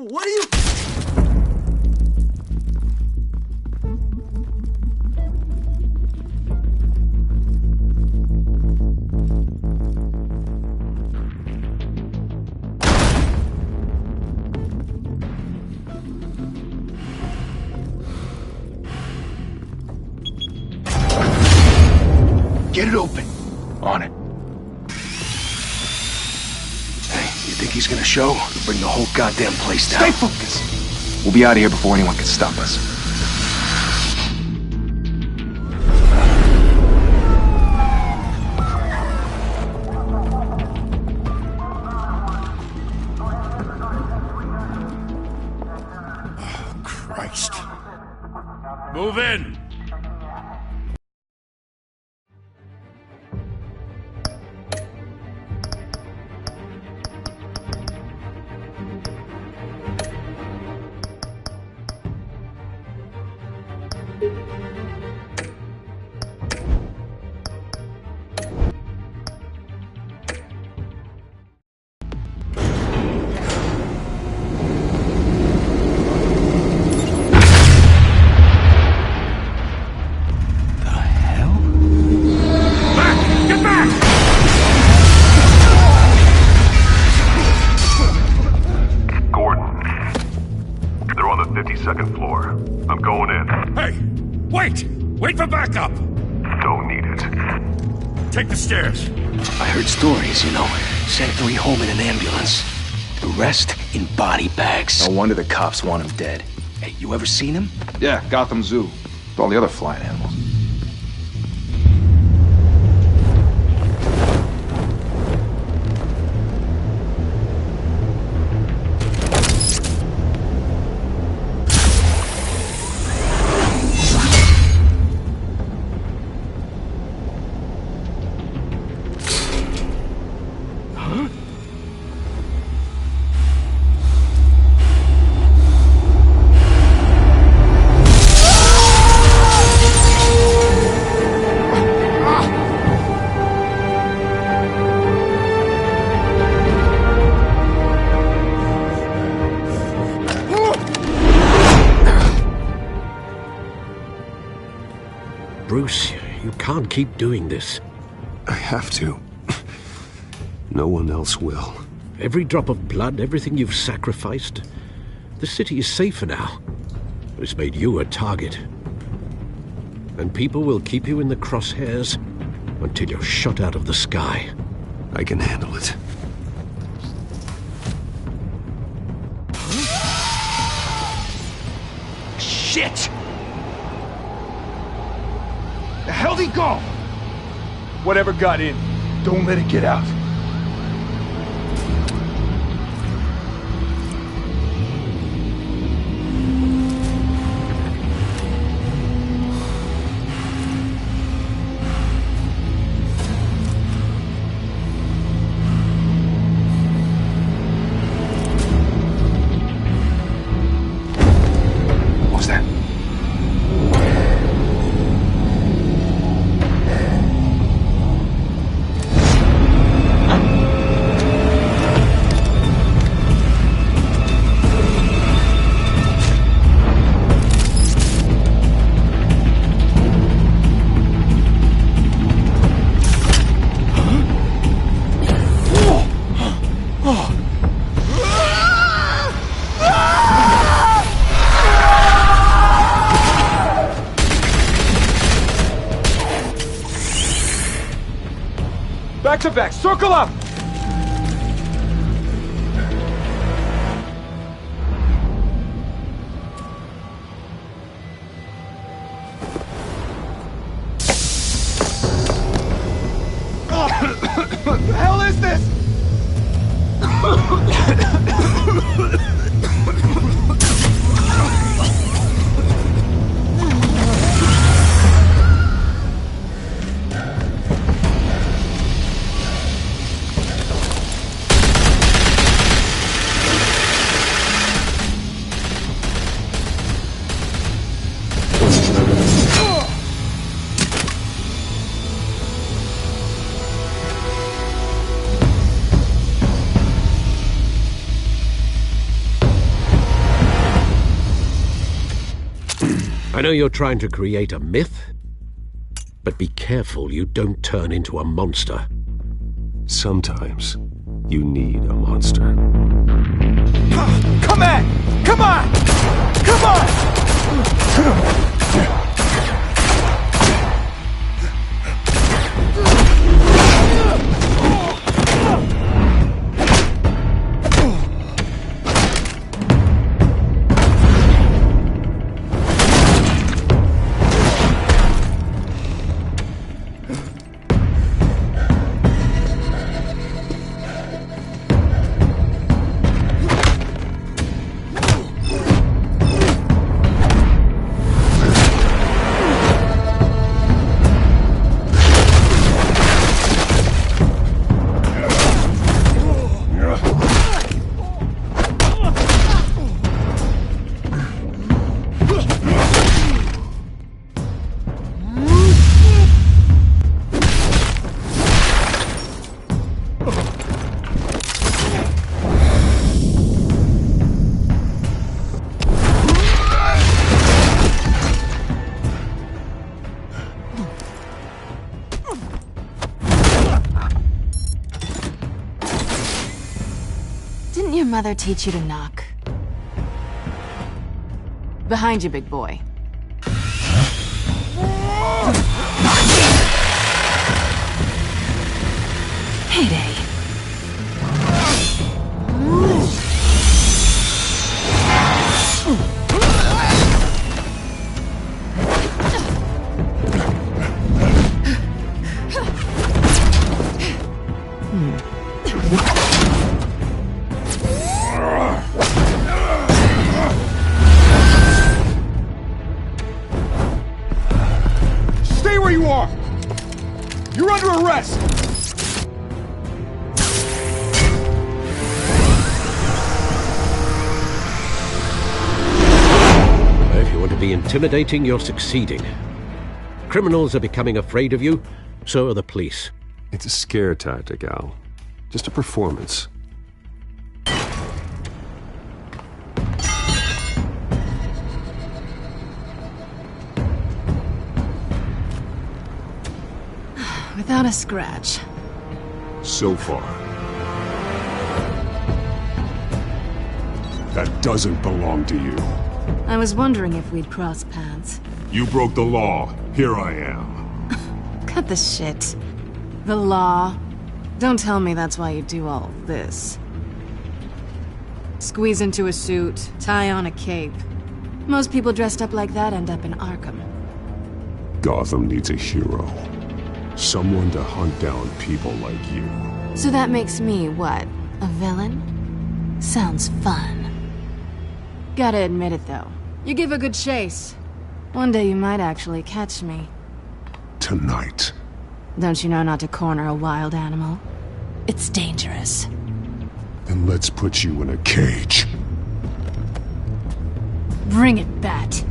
What are you... Get it open. On it. Hey, you think he's gonna show? We'll bring the whole goddamn place down. Stay focused! We'll be out of here before anyone can stop us. Oh, Christ. Move in! Second floor. I'm going in. Hey! Wait! Wait for backup! Don't need it. Take the stairs. I heard stories, you know. Sent 3 home in an ambulance. The rest in body bags. No wonder the cops want him dead. Hey, you ever seen him? Yeah, Gotham Zoo. With all the other flying animals. Bruce, you can't keep doing this. I have to. No one else will. Every drop of blood, everything you've sacrificed. The city is safer now. But it's made you a target. And people will keep you in the crosshairs until you're shot out of the sky. I can handle it. Shit! The hell'd he go? Whatever got in, Don't let it get out. what was that? Back to back, circle up! What the hell is this? I know you're trying to create a myth, but be careful you don't turn into a monster. Sometimes you need a monster. Come on! Come on! Come on! Didn't your mother teach you to knock? Behind you, big boy. Heyday. Stay where you are! You're under arrest! If you want to be intimidating, you're succeeding. Criminals are becoming afraid of you, so are the police. It's a scare tactic, Al. Just a performance. Without a scratch. So far. That doesn't belong to you. I was wondering if we'd cross paths. You broke the law. Here I am. Cut the shit. The law. Don't tell me that's why you do all this. Squeeze into a suit, tie on a cape. Most people dressed up like that end up in Arkham. Gotham needs a hero. Someone to hunt down people like you. So that makes me, what, a villain? Sounds fun. Gotta admit it, though. You give a good chase. One day you might actually catch me. Tonight. Don't you know not to corner a wild animal? It's dangerous. Then let's put you in a cage. Bring it, Bat.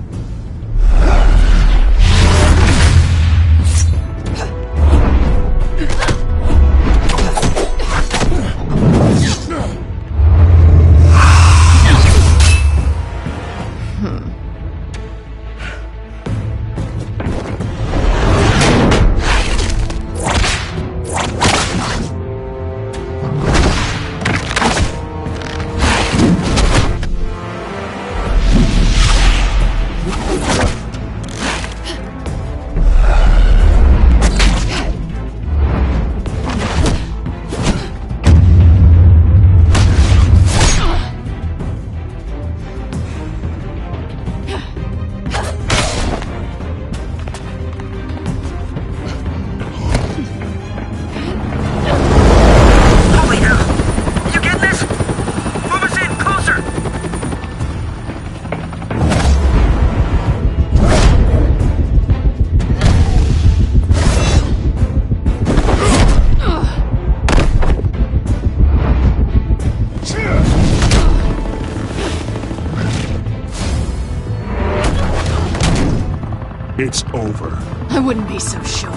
It's over. I wouldn't be so sure.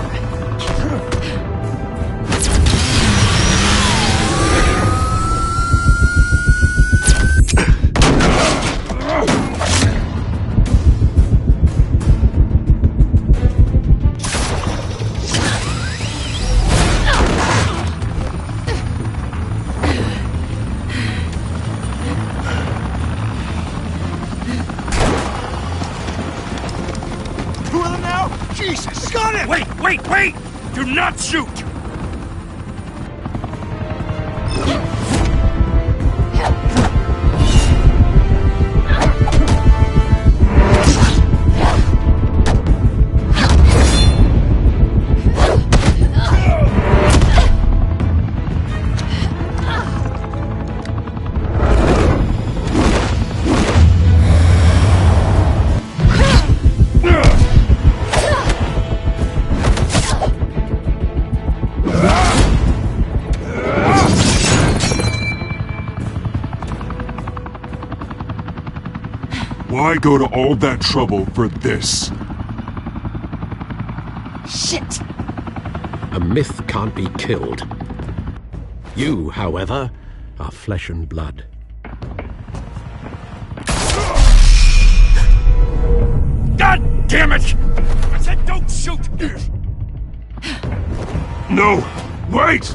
Jesus! Got it! Wait! Do not shoot! Why go to all that trouble for this? Shit! A myth can't be killed. You, however, are flesh and blood. God damn it! I said don't shoot! No! Wait!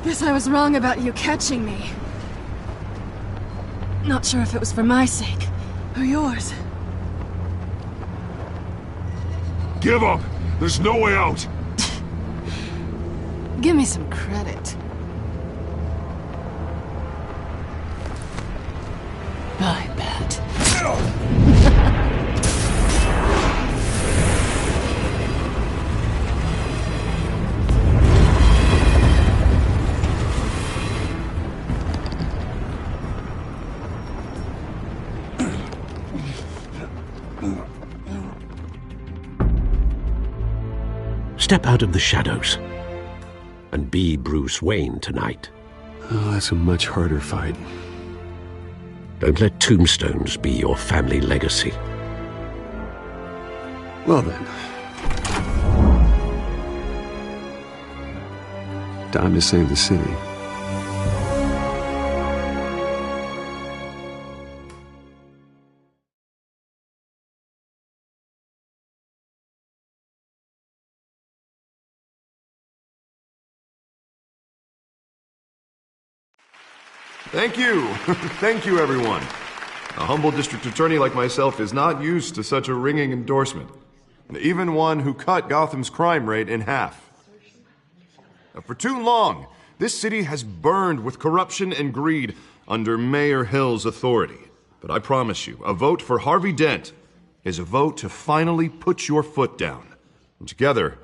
Guess I was wrong about you catching me. Not sure if it was for my sake, or yours. Give up! There's no way out! Give me some credit. I bet. Step out of the shadows and be Bruce Wayne tonight. Oh, that's a much harder fight. Don't let tombstones be your family legacy. Well then. Time to save the city. Thank you. Thank you, everyone. A humble district attorney like myself is not used to such a ringing endorsement. Even one who cut Gotham's crime rate in half. For too long, this city has burned with corruption and greed under Mayor Hill's authority. But I promise you, a vote for Harvey Dent is a vote to finally put your foot down. And together,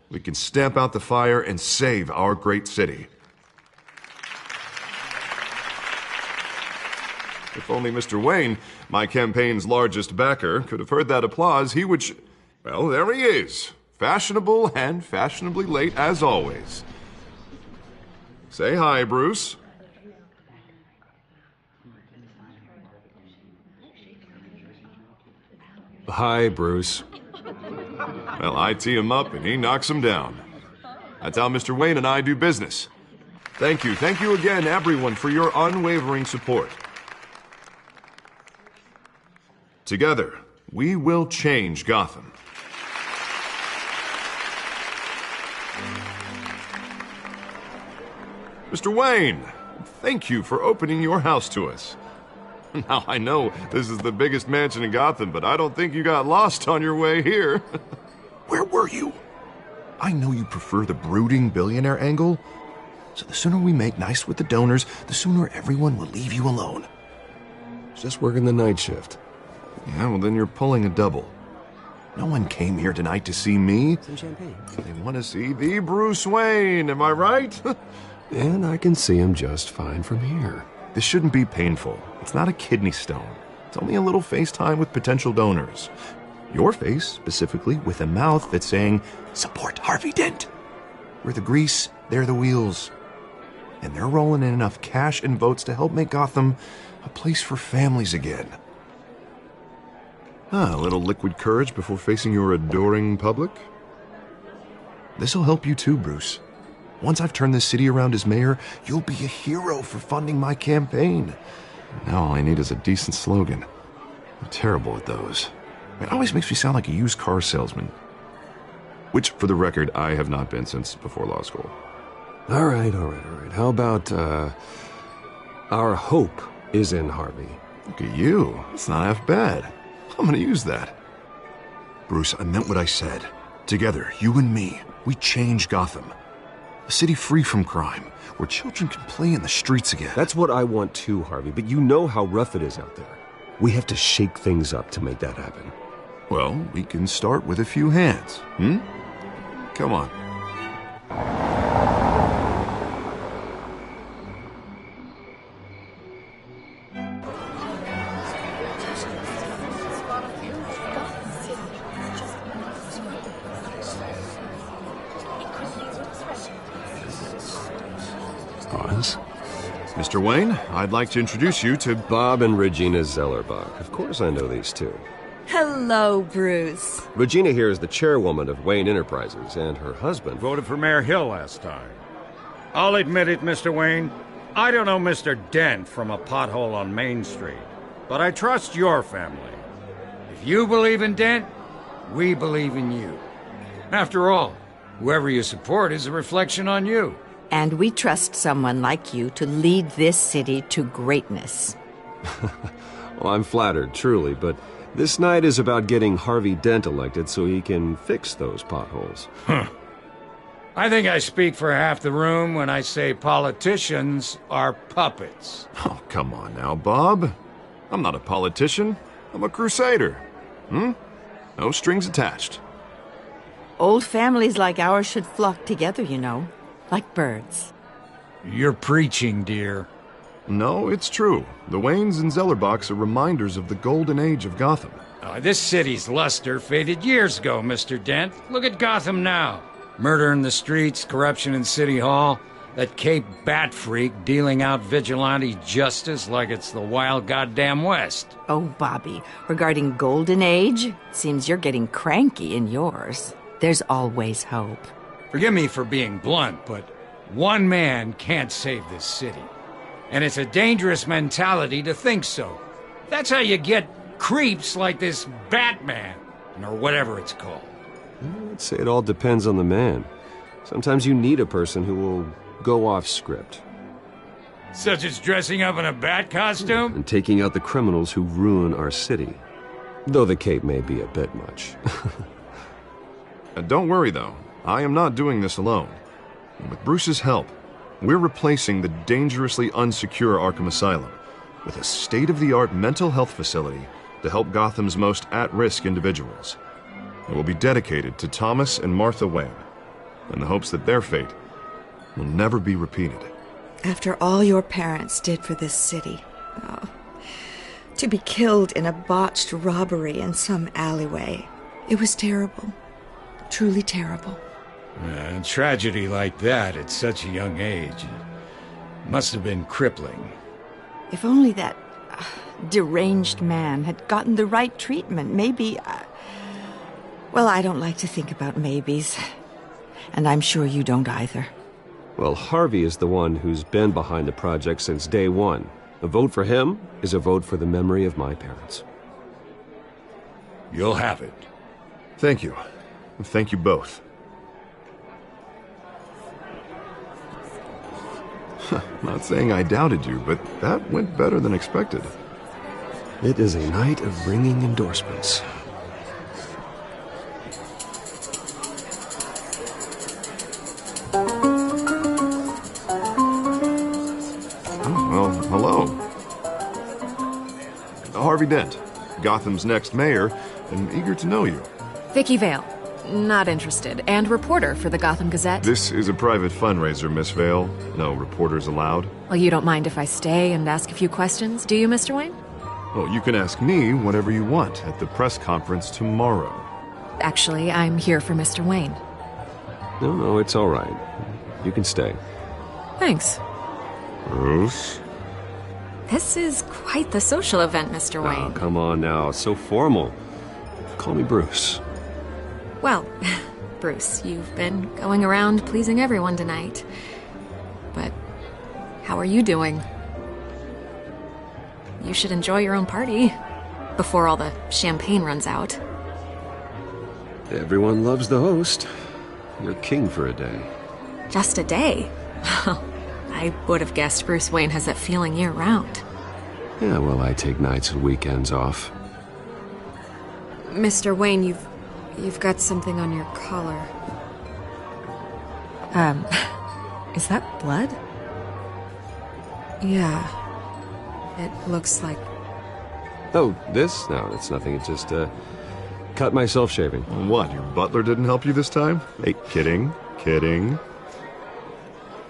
we can stamp out the fire and save our great city. If only Mr. Wayne, my campaign's largest backer, could have heard that applause, he would well, there he is. Fashionable and fashionably late as always. Say hi, Bruce. Hi, Bruce. Well, I tee him up and he knocks him down. That's how Mr. Wayne and I do business. Thank you again, everyone, for your unwavering support. Together, we will change Gotham. Mr. Wayne, thank you for opening your house to us. Now, I know this is the biggest mansion in Gotham, but I don't think you got lost on your way here. Where were you? I know you prefer the brooding billionaire angle, so the sooner we make nice with the donors, the sooner everyone will leave you alone. Just working the night shift. Yeah, well then you're pulling a double. No one came here tonight to see me. Some champagne. They want to see the Bruce Wayne, am I right? And I can see him just fine from here. This shouldn't be painful. It's not a kidney stone. It's only a little FaceTime with potential donors. Your face, specifically, with a mouth that's saying, support Harvey Dent. We're the grease, they're the wheels. And they're rolling in enough cash and votes to help make Gotham a place for families again. A little liquid courage before facing your adoring public. This'll help you too, Bruce. Once I've turned this city around as mayor, you'll be a hero for funding my campaign. Now all I need is a decent slogan. I'm terrible at those. It always makes me sound like a used car salesman. Which, for the record, I have not been since before law school. All right. How about, our hope is in Harvey? Look at you. It's not half bad. I'm gonna use that. Bruce, I meant what I said. Together, you and me, we change Gotham. A city free from crime, where children can play in the streets again. That's what I want too, Harvey, but you know how rough it is out there. We have to shake things up to make that happen. Well, we can start with a few hands, Come on. Oz? Mr. Wayne, I'd like to introduce you to Bob and Regina Zellerbach. Of course I know these two. Hello, Bruce. Regina here is the chairwoman of Wayne Enterprises, and her husband... Voted for Mayor Hill last time. I'll admit it, Mr. Wayne. I don't know Mr. Dent from a pothole on Main Street, but I trust your family. If you believe in Dent, we believe in you. After all, whoever you support is a reflection on you. And we trust someone like you to lead this city to greatness. Well, I'm flattered, truly, but this night is about getting Harvey Dent elected so he can fix those potholes. I think I speak for half the room when I say politicians are puppets. Oh, come on now, Bob. I'm not a politician. I'm a crusader. No strings attached. Old families like ours should flock together, you know, like birds. You're preaching, dear. No, it's true. The Waynes and Zellerbachs are reminders of the golden age of Gotham. This city's luster faded years ago, Mr. Dent. Look at Gotham now. Murder in the streets, corruption in City Hall, that Cape Bat freak dealing out vigilante justice like it's the wild goddamn West. Oh, Bobby, regarding Golden Age, seems you're getting cranky in yours. There's always hope. Forgive me for being blunt, but one man can't save this city. And it's a dangerous mentality to think so. That's how you get creeps like this Batman, or whatever it's called. I'd say it all depends on the man. Sometimes you need a person who will go off script. Such as dressing up in a bat costume? And taking out the criminals who ruin our city. Though the cape may be a bit much. Don't worry, though. I am not doing this alone. And with Bruce's help, we're replacing the dangerously unsecure Arkham Asylum with a state-of-the-art mental health facility to help Gotham's most at-risk individuals. It will be dedicated to Thomas and Martha Wayne, in the hopes that their fate will never be repeated. After all your parents did for this city, to be killed in a botched robbery in some alleyway, it was terrible. Truly terrible. A tragedy like that at such a young age must have been crippling. If only that deranged man had gotten the right treatment, maybe... Well, I don't like to think about maybes. And I'm sure you don't either. Well, Harvey is the one who's been behind the project since day one. A vote for him is a vote for the memory of my parents. You'll have it. Thank you. Thank you both. Not saying I doubted you, but that went better than expected. It is a night of ringing endorsements. Well, hello. Harvey Dent, Gotham's next mayor, and eager to know you. Vicky Vale. Not interested. And reporter for the Gotham Gazette. This is a private fundraiser, Miss Vale. No reporters allowed. Well, you don't mind if I stay and ask a few questions, do you, Mr. Wayne? Well, you can ask me whatever you want at the press conference tomorrow. Actually, I'm here for Mr. Wayne. No, it's all right. You can stay. Thanks. Bruce? This is quite the social event, Mr. Wayne. Oh, come on now. So formal. Call me Bruce. Well, Bruce, you've been going around pleasing everyone tonight. But how are you doing? You should enjoy your own party before all the champagne runs out. Everyone loves the host. You're king for a day. Just a day? I would have guessed Bruce Wayne has that feeling year-round. Yeah, well, I take nights and weekends off. Mr. Wayne, you've got something on your collar. Is that blood? Yeah. It looks like... Oh, this? No, it's nothing. It just, cut myself shaving. What, your butler didn't help you this time? Hey, kidding.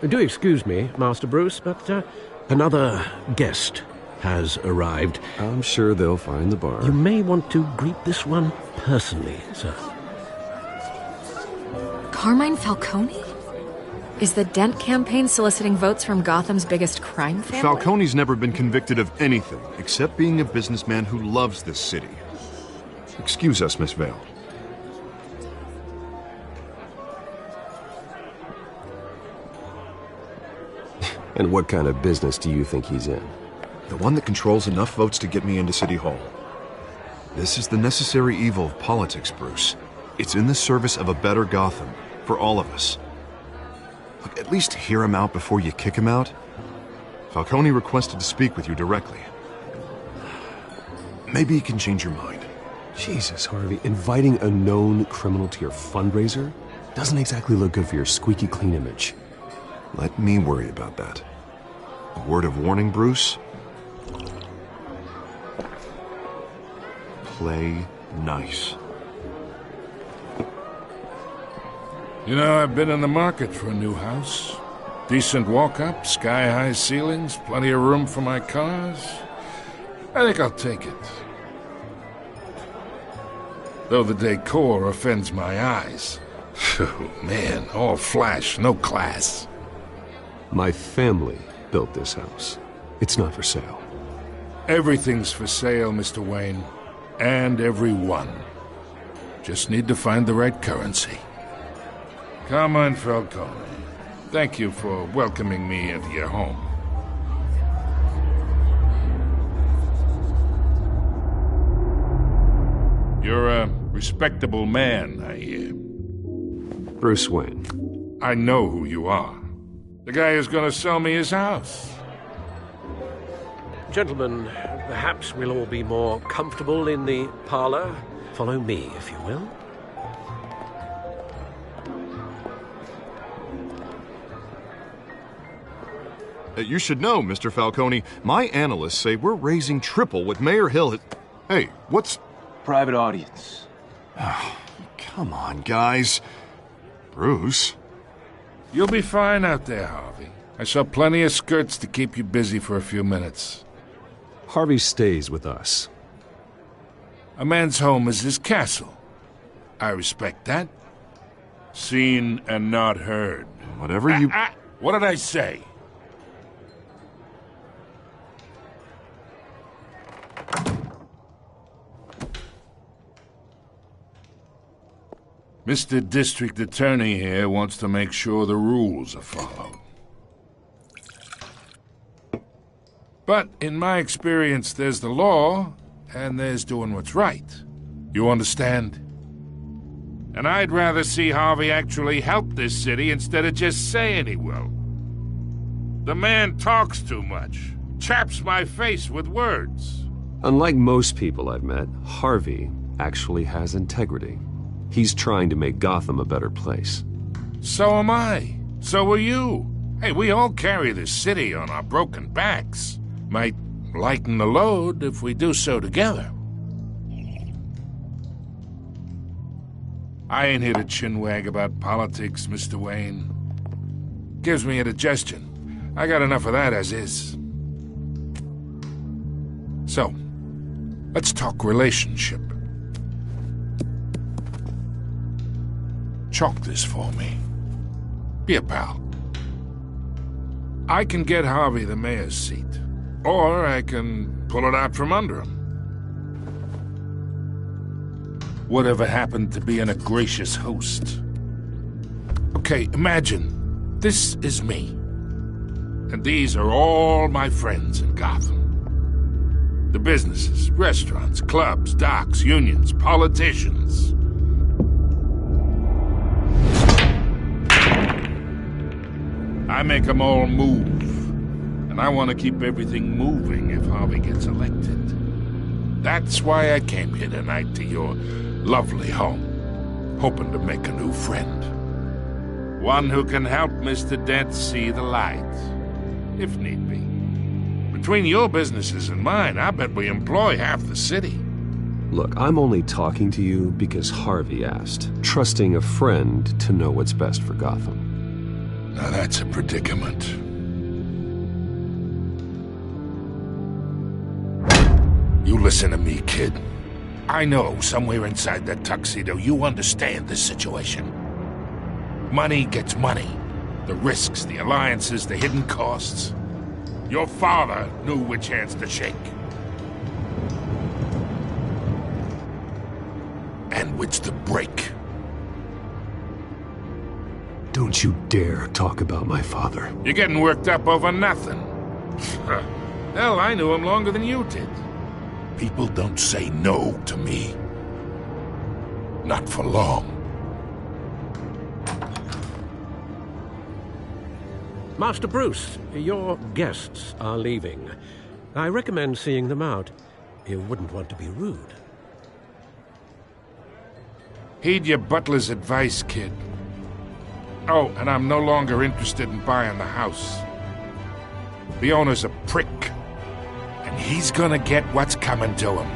Do excuse me, Master Bruce, but another guest has arrived. I'm sure they'll find the bar. You may want to greet this one personally, sir. Carmine Falcone? Is the Dent campaign soliciting votes from Gotham's biggest crime family? Falcone's never been convicted of anything except being a businessman who loves this city. Excuse us, Miss Vale. And what kind of business do you think he's in? The one that controls enough votes to get me into City Hall. This is the necessary evil of politics, Bruce. It's in the service of a better Gotham, for all of us. Look, at least hear him out before you kick him out. Falcone requested to speak with you directly. Maybe he can change your mind. Jesus, Harvey, inviting a known criminal to your fundraiser doesn't exactly look good for your squeaky clean image. Let me worry about that. A word of warning, Bruce. Play nice. You know, I've been in the market for a new house. Decent walk-up, sky-high ceilings, plenty of room for my cars. I think I'll take it. Though the decor offends my eyes. Oh, man, all flash, no class. My family built this house. It's not for sale. Everything's for sale, Mr. Wayne. And everyone. Just need to find the right currency. Carmine Falcone, thank you for welcoming me into your home. You're a respectable man, I hear. Bruce Wayne. I know who you are. The guy who's going to sell me his house. Gentlemen, perhaps we'll all be more comfortable in the parlor. Follow me, if you will. You should know, Mr. Falcone, my analysts say we're raising triple what Mayor Hill had... Hey, what's... Private audience. Oh, come on, guys. Bruce? You'll be fine out there, Harvey. I saw plenty of skirts to keep you busy for a few minutes. Harvey stays with us. A man's home is his castle. I respect that. Seen and not heard. Whatever you... What did I say? Mr. District Attorney here wants to make sure the rules are followed. But in my experience, there's the law, and there's doing what's right. You understand? And I'd rather see Harvey actually help this city instead of just saying he will. The man talks too much, chaps my face with words. Unlike most people I've met, Harvey actually has integrity. He's trying to make Gotham a better place. So am I. So are you. Hey, we all carry this city on our broken backs. Might lighten the load if we do so together. I ain't here to chinwag about politics, Mr. Wayne. Gives me indigestion. I got enough of that as is. So, let's talk relationship. Chalk this for me. Be a pal. I can get Harvey the mayor's seat, or I can pull it out from under him. Whatever happened to being a gracious host? Okay, imagine this is me, and these are all my friends in Gotham. The businesses, restaurants, clubs, docks, unions, politicians. I make them all move, and I want to keep everything moving if Harvey gets elected. That's why I came here tonight to your lovely home, hoping to make a new friend. One who can help Mr. Dent see the light, if need be. Between your businesses and mine, I bet we employ half the city. Look, I'm only talking to you because Harvey asked, trusting a friend to know what's best for Gotham. Now that's a predicament. You listen to me, kid. I know somewhere inside that tuxedo you understand this situation. Money gets money. The risks, the alliances, the hidden costs. Your father knew which hands to shake. And which to break. Don't you dare talk about my father. You're getting worked up over nothing. Hell, I knew him longer than you did. People don't say no to me. Not for long. Master Bruce, your guests are leaving. I recommend seeing them out. You wouldn't want to be rude. Heed your butler's advice, kid. Oh, and I'm no longer interested in buying the house. The owner's a prick, and he's gonna get what's coming to him.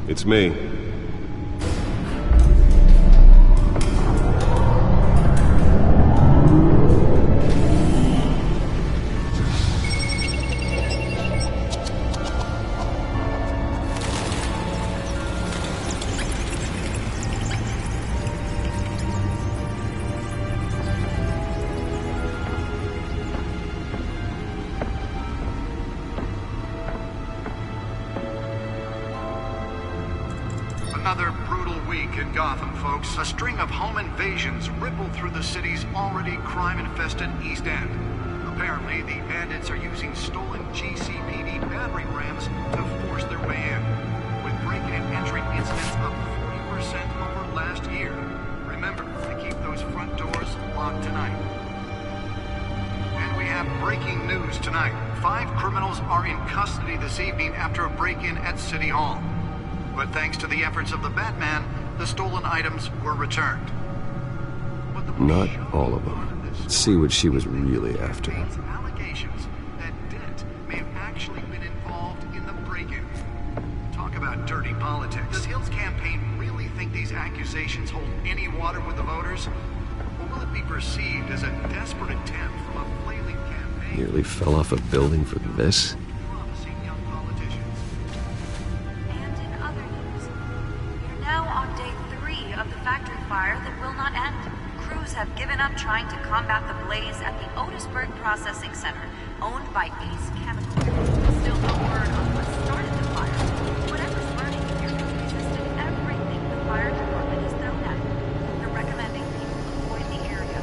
It's me. Another brutal week in Gotham, folks. A string of home invasions rippled through the city's already crime-infested East End. Apparently, the bandits are using stolen GCPD battering rams to force their way in, with break-in and entry incidents up 40% over last year. Remember to keep those front doors locked tonight. And we have breaking news tonight. 5 criminals are in custody this evening after a break-in at City Hall. But thanks to the efforts of the Batman, the stolen items were returned. Not all of them. Let's see what she was really after. Allegations that Dent may have actually been involved in the break-in. Talk about dirty politics. Does Hill's campaign really think these accusations hold any water with the voters? Or will it be perceived as a desperate attempt from a flailing campaign? Nearly fell off a building for this? Now on day 3 of the factory fire that will not end. Crews have have given up trying to combat the blaze at the Otisburg Processing Center, owned by Ace Chemical. Still no word on what started the fire. Whatever's burning here has resisted everything the fire department has thrown at it. They're recommending people avoid the area.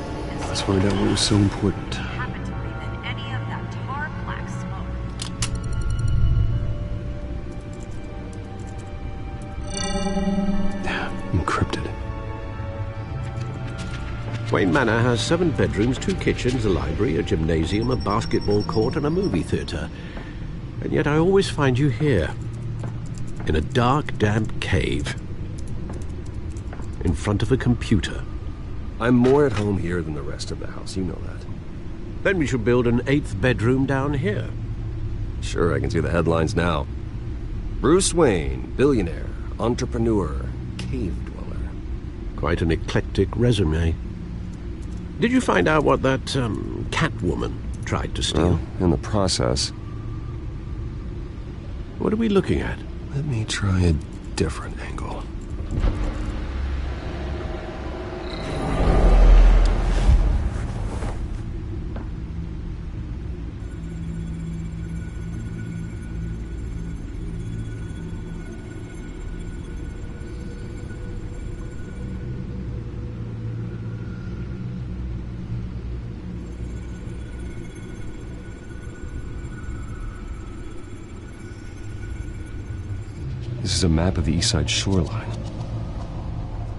Let's find out what was so important. Happen to breathe in any of that tar black smoke. Encrypted. Wayne Manor has 7 bedrooms, 2 kitchens, a library, a gymnasium, a basketball court, and a movie theatre. And yet I always find you here, in a dark, damp cave, in front of a computer. I'm more at home here than the rest of the house, you know that. Then we should build an 8th bedroom down here. Sure, I can see the headlines now. Bruce Wayne, billionaire, entrepreneur, cave dweller. Quite an eclectic resume. Did you find out what that, Catwoman tried to steal? Well, in the process. What are we looking at? Let me try a different angle. This is a map of the east side shoreline.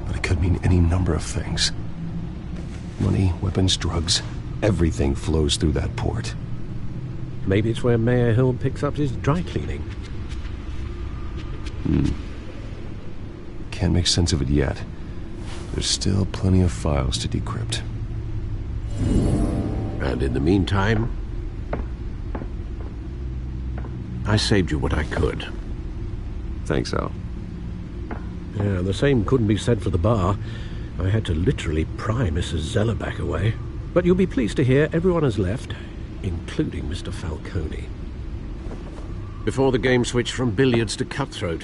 But it could mean any number of things. Money, weapons, drugs, everything flows through that port. Maybe it's where Mayor Hill picks up his dry cleaning. Can't make sense of it yet. There's still plenty of files to decrypt. And in the meantime, I saved you what I could. Thanks, Al. Yeah, the same couldn't be said for the bar. I had to literally pry Mrs. Zellerback away. But you'll be pleased to hear everyone has left, including Mr. Falcone. Before the game switched from billiards to cutthroat.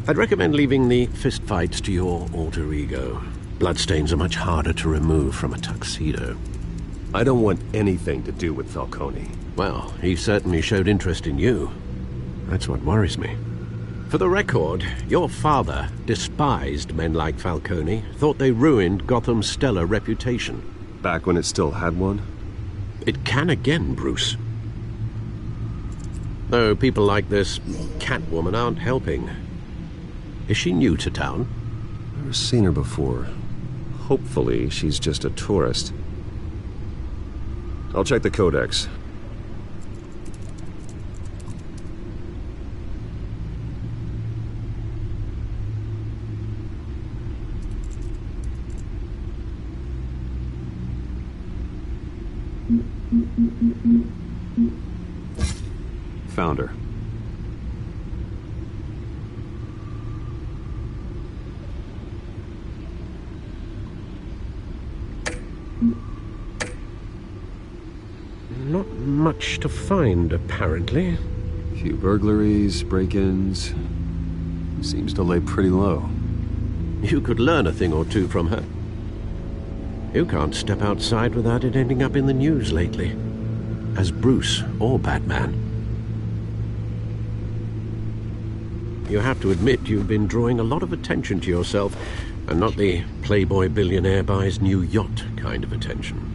I'd recommend leaving the fistfights to your alter ego. Bloodstains are much harder to remove from a tuxedo. I don't want anything to do with Falcone. Well, he certainly showed interest in you. That's what worries me. For the record, your father despised men like Falcone, thought they ruined Gotham's stellar reputation. Back when it still had one? It can again, Bruce. Though people like this Catwoman aren't helping. Is she new to town? Never seen her before. Hopefully, she's just a tourist. I'll check the codex. Found her. Not much to find, apparently. Few burglaries, break-ins. Seems to lay pretty low. You could learn a thing or two from her. You can't step outside without it ending up in the news lately. As Bruce or Batman. You have to admit you've been drawing a lot of attention to yourself, and not the playboy billionaire buys new yacht kind of attention.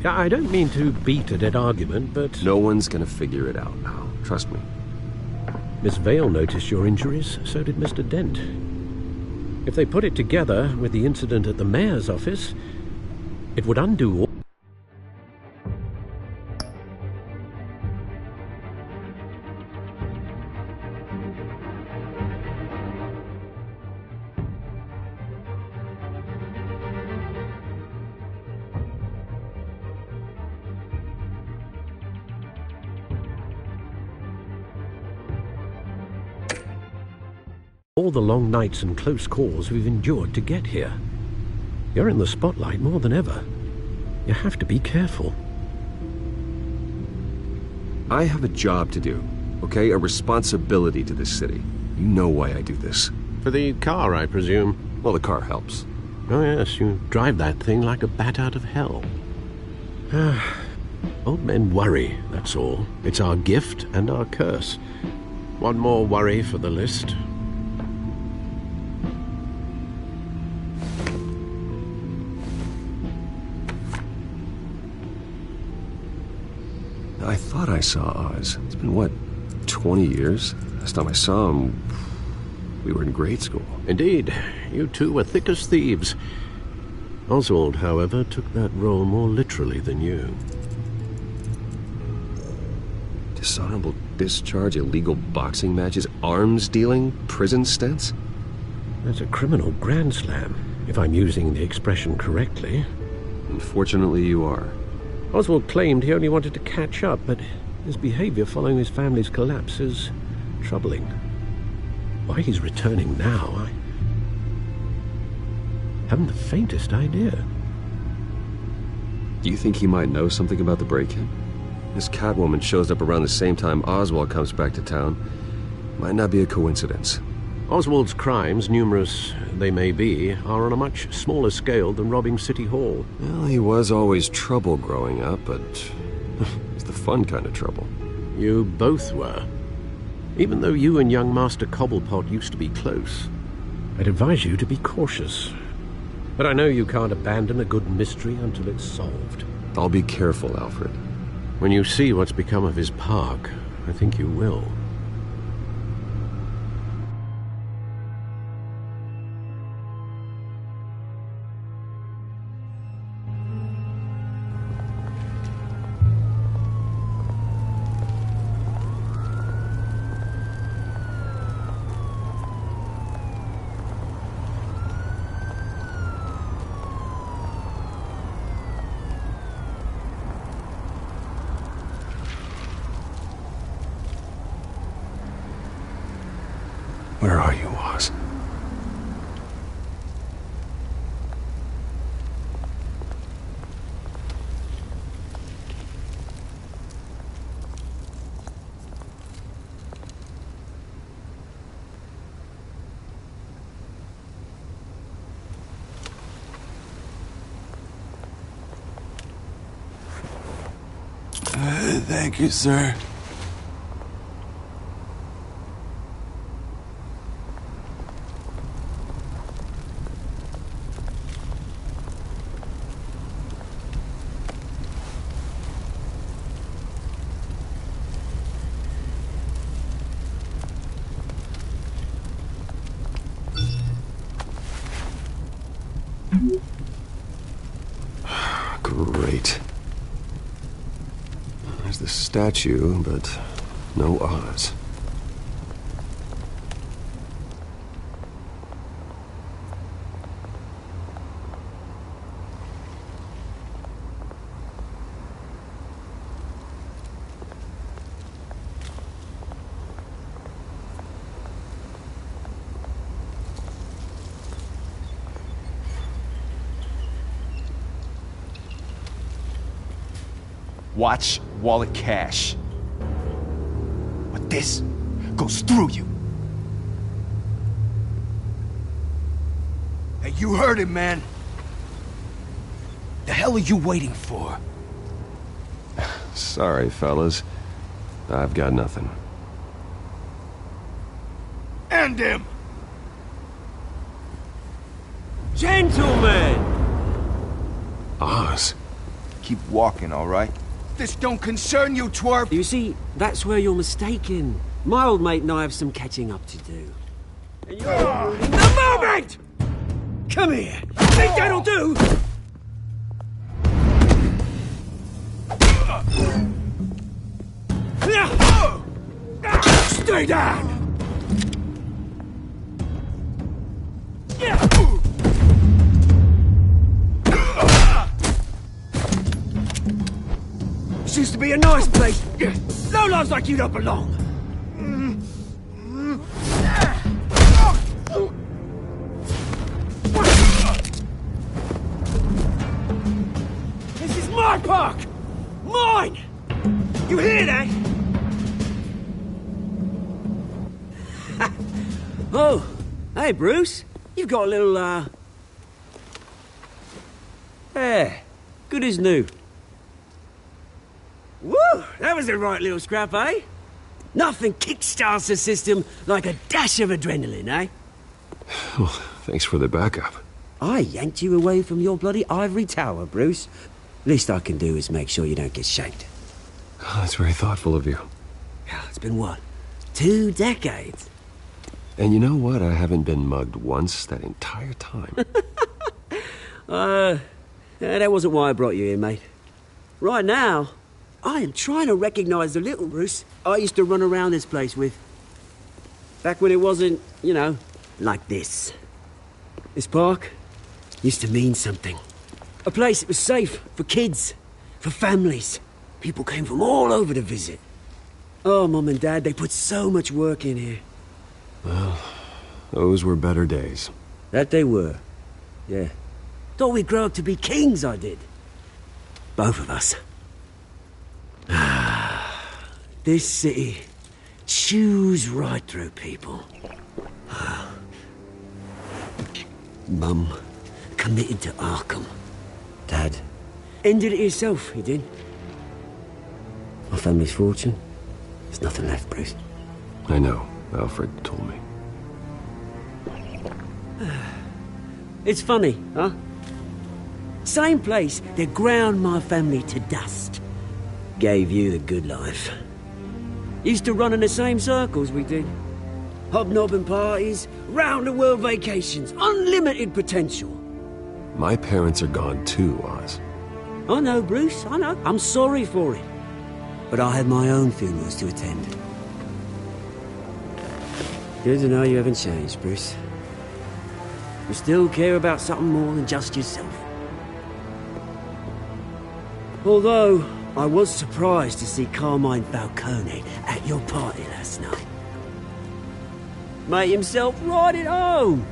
I don't mean to beat a dead argument, but... No one's gonna figure it out now. Trust me. Miss Vale noticed your injuries, so did Mr. Dent. If they put it together with the incident at the mayor's office, it would undo all... all the long nights and close calls we've endured to get here. You're in the spotlight more than ever. You have to be careful. I have a job to do, okay? A responsibility to this city. You know why I do this. For the car, I presume. Well, the car helps. Oh yes, you drive that thing like a bat out of hell. Old men worry, that's all. It's our gift and our curse. One more worry for the list. I thought I saw Oz. It's been, what, 20 years? Last time I saw him, we were in grade school. Indeed. You two were thick as thieves. Oswald, however, took that role more literally than you. Dishonorable discharge, illegal boxing matches, arms dealing, prison stints? That's a criminal grand slam, if I'm using the expression correctly. Unfortunately, you are. Oswald claimed he only wanted to catch up, but his behavior following his family's collapse is troubling. Why he's returning now, I haven't the faintest idea. Do you think he might know something about the break-in? This Catwoman shows up around the same time Oswald comes back to town. Might not be a coincidence. Oswald's crimes, numerous they may be, are on a much smaller scale than robbing City Hall. Well, he was always trouble growing up, but it's the fun kind of trouble. You both were. Even though you and young Master Cobblepot used to be close, I'd advise you to be cautious. But I know you can't abandon a good mystery until it's solved. I'll be careful, Alfred. When you see what's become of his park, I think you will. Where are you, Oz? Thank you, sir. Great. There's the statue, but no Oz. Watch wallet cash. But this goes through you. Hey, you heard it, man. The hell are you waiting for? Sorry, fellas. I've got nothing. End him! Gentlemen! Oz. Keep walking, all right? This don't concern you, twerp! You see, that's where you're mistaken. My old mate and I have some catching up to do. And you're in the moment! Come here! Think that'll do? Stay down! This used to be a nice place. No lives like you don't belong. This is my park! Mine! You hear that? Oh, hey Bruce. You've got a little, Yeah, good as new. Woo! That was a right little scrap, eh? Nothing kickstarts the system like a dash of adrenaline, eh? Well, thanks for the backup. I yanked you away from your bloody ivory tower, Bruce. Least I can do is make sure you don't get shanked. Oh, that's very thoughtful of you. It's been what? 2 decades? And you know what? I haven't been mugged once that entire time. That wasn't why I brought you here, mate. Right now, I am trying to recognize the little Bruce I used to run around this place with. Back when it wasn't, you know, like this. This park used to mean something. A place that was safe for kids, for families. People came from all over to visit. Oh, Mum and Dad, they put so much work in here. Well, those were better days. That they were. Yeah. Thought we'd grow up to be kings, I did. Both of us. This city chews right through people. Mum committed to Arkham. Dad ended it himself, he did. My family's fortune. There's nothing left, Bruce. I know. Alfred told me. It's funny, huh? Same place that ground my family to dust. Gave you the good life. Used to run in the same circles we did. Hobnobbing parties, round-the-world vacations, unlimited potential. My parents are gone too, Oz. I know, Bruce, I know. I'm sorry for it. But I had my own funerals to attend. Good to know you haven't changed, Bruce. You still care about something more than just yourself. Although, I was surprised to see Carmine Falcone at your party last night. Made himself right at home.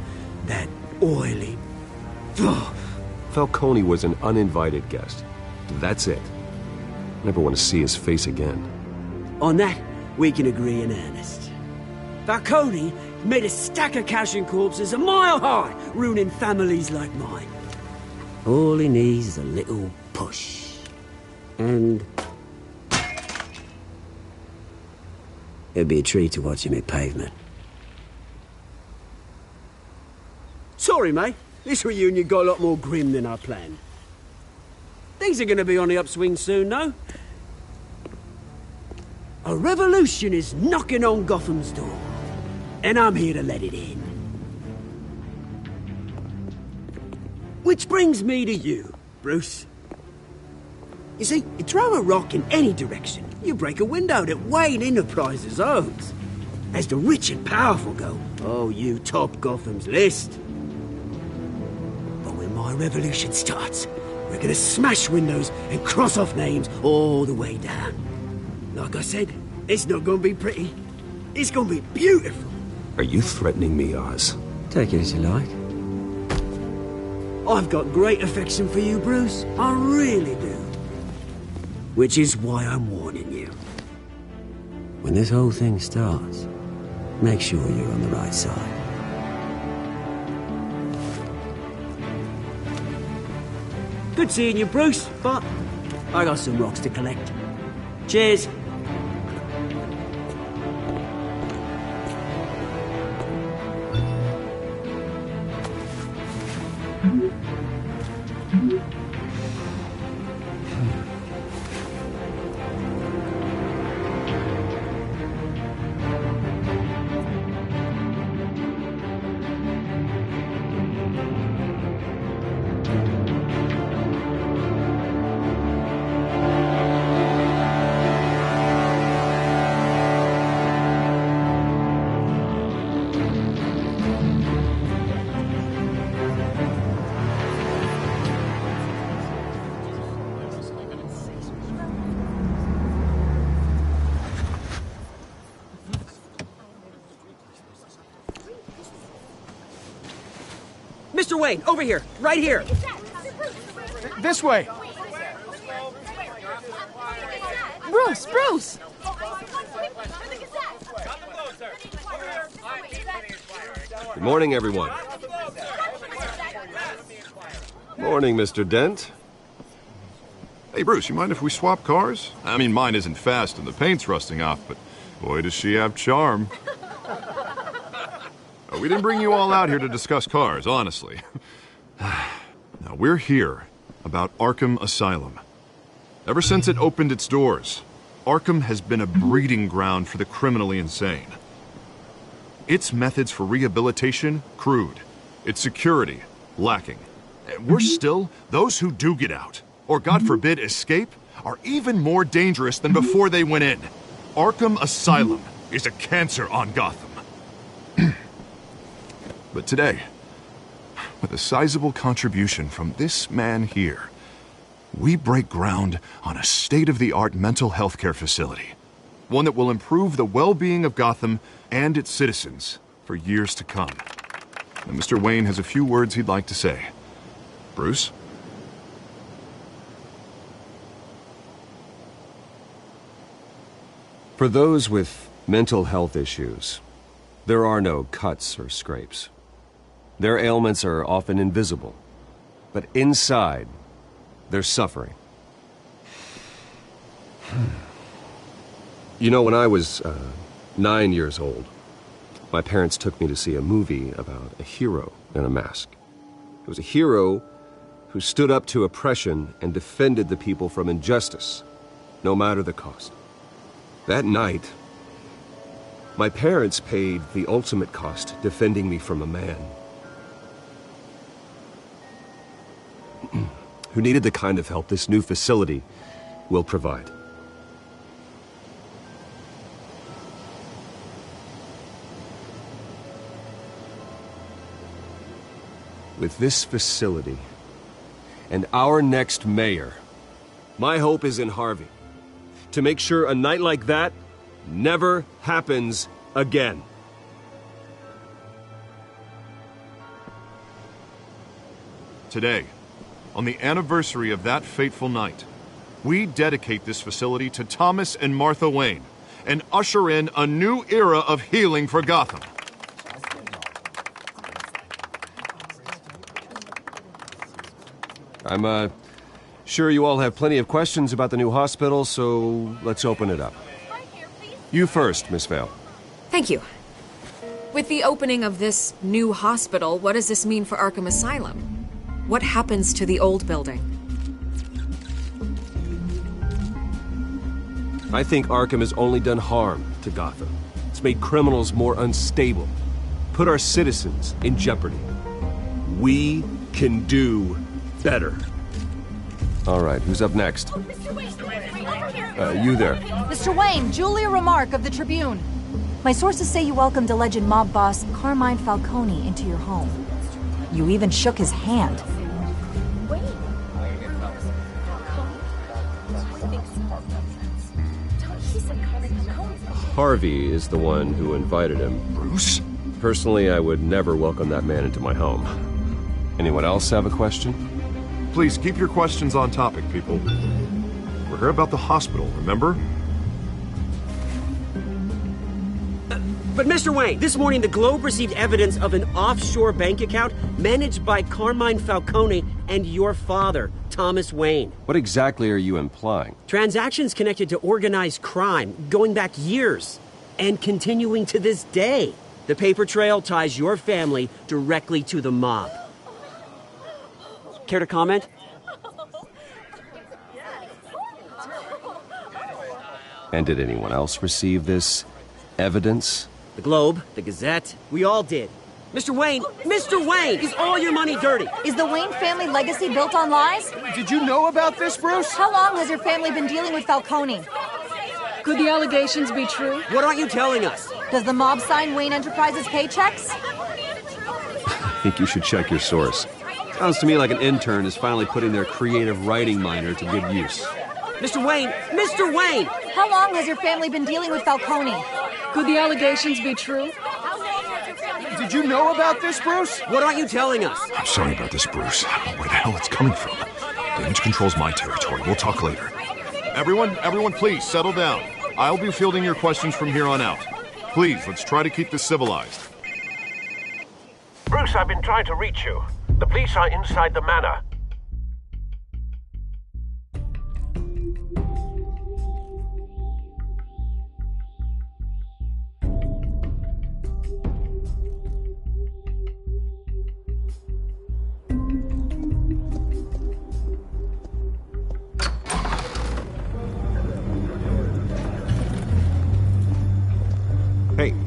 That oily... Falcone was an uninvited guest. That's it. Never want to see his face again. On that, we can agree in earnest. Falcone made a stack of cash and corpses a mile high, ruining families like mine. All he needs is a little push. And... it'd be a treat to watch him hit pavement. Sorry, mate. This reunion got a lot more grim than I planned. Things are gonna be on the upswing soon, no? A revolution is knocking on Gotham's door. And I'm here to let it in. Which brings me to you, Bruce. You see, you throw a rock in any direction, you break a window that Wayne Enterprises owns. As the rich and powerful go, oh, you top Gotham's list. But when my revolution starts, we're gonna smash windows and cross off names all the way down. Like I said, it's not gonna be pretty. It's gonna be beautiful. Are you threatening me, Oz? Take it as you like. I've got great affection for you, Bruce. I really do. Which is why I'm warning you. When this whole thing starts, make sure you're on the right side. Good seeing you, Bruce, but I got some rocks to collect. Cheers. Mr. Wayne, over here, right here. This way. Bruce, Bruce! Good morning, everyone. Morning, Mr. Dent. Hey, Bruce, you mind if we swap cars? I mean, mine isn't fast and the paint's rusting off, but boy, does she have charm. We didn't bring you all out here to discuss cars, honestly. Now, we're here about Arkham Asylum. Ever since it opened its doors, Arkham has been a breeding ground for the criminally insane. Its methods for rehabilitation, crude. Its security, lacking. And worse still, those who do get out, or God forbid escape, are even more dangerous than before they went in. Arkham Asylum is a cancer on Gotham. But today, with a sizable contribution from this man here, we break ground on a state-of-the-art mental health care facility. One that will improve the well-being of Gotham and its citizens for years to come. And Mr. Wayne has a few words he'd like to say. Bruce? For those with mental health issues, there are no cuts or scrapes. Their ailments are often invisible, but inside, they're suffering. You know, when I was 9 years old, my parents took me to see a movie about a hero in a mask. It was a hero who stood up to oppression and defended the people from injustice, no matter the cost. That night, my parents paid the ultimate cost defending me from a man who needed the kind of help this new facility will provide. With this facility and our next mayor, my hope is in Harvey, to make sure a night like that never happens again. Today, on the anniversary of that fateful night, we dedicate this facility to Thomas and Martha Wayne and usher in a new era of healing for Gotham. I'm sure you all have plenty of questions about the new hospital, so let's open it up. You first, Miss Vale. Thank you. With the opening of this new hospital, what does this mean for Arkham Asylum? What happens to the old building? I think Arkham has only done harm to Gotham. It's made criminals more unstable, put our citizens in jeopardy. We can do better. All right, who's up next? You there. Mr. Wayne, Julia Remark of the Tribune. My sources say you welcomed alleged mob boss Carmine Falcone into your home. You even shook his hand. Harvey is the one who invited him. Bruce? Personally, I would never welcome that man into my home. Anyone else have a question? Please keep your questions on topic, people. We're here about the hospital, remember? But Mr. Wayne, this morning the Globe received evidence of an offshore bank account managed by Carmine Falcone and your father, Thomas Wayne. What exactly are you implying? Transactions connected to organized crime, going back years, and continuing to this day. The paper trail ties your family directly to the mob. Care to comment? And did anyone else receive this evidence? The Globe, the Gazette, we all did. Mr. Wayne, is all your money dirty? Is the Wayne family legacy built on lies? Did you know about this, Bruce? How long has your family been dealing with Falcone? Could the allegations be true? What aren't you telling us? Does the mob sign Wayne Enterprises paychecks? I think you should check your source. Sounds to me like an intern is finally putting their creative writing minor to good use. Mr. Wayne! How long has your family been dealing with Falcone? Could the allegations be true? Did you know about this, Bruce? What aren't you telling us? I'm sorry about this, Bruce. I don't know where the hell it's coming from. Damage control's my territory. We'll talk later. Everyone, please, settle down. I'll be fielding your questions from here on out. Please, let's try to keep this civilized. Bruce, I've been trying to reach you. The police are inside the manor.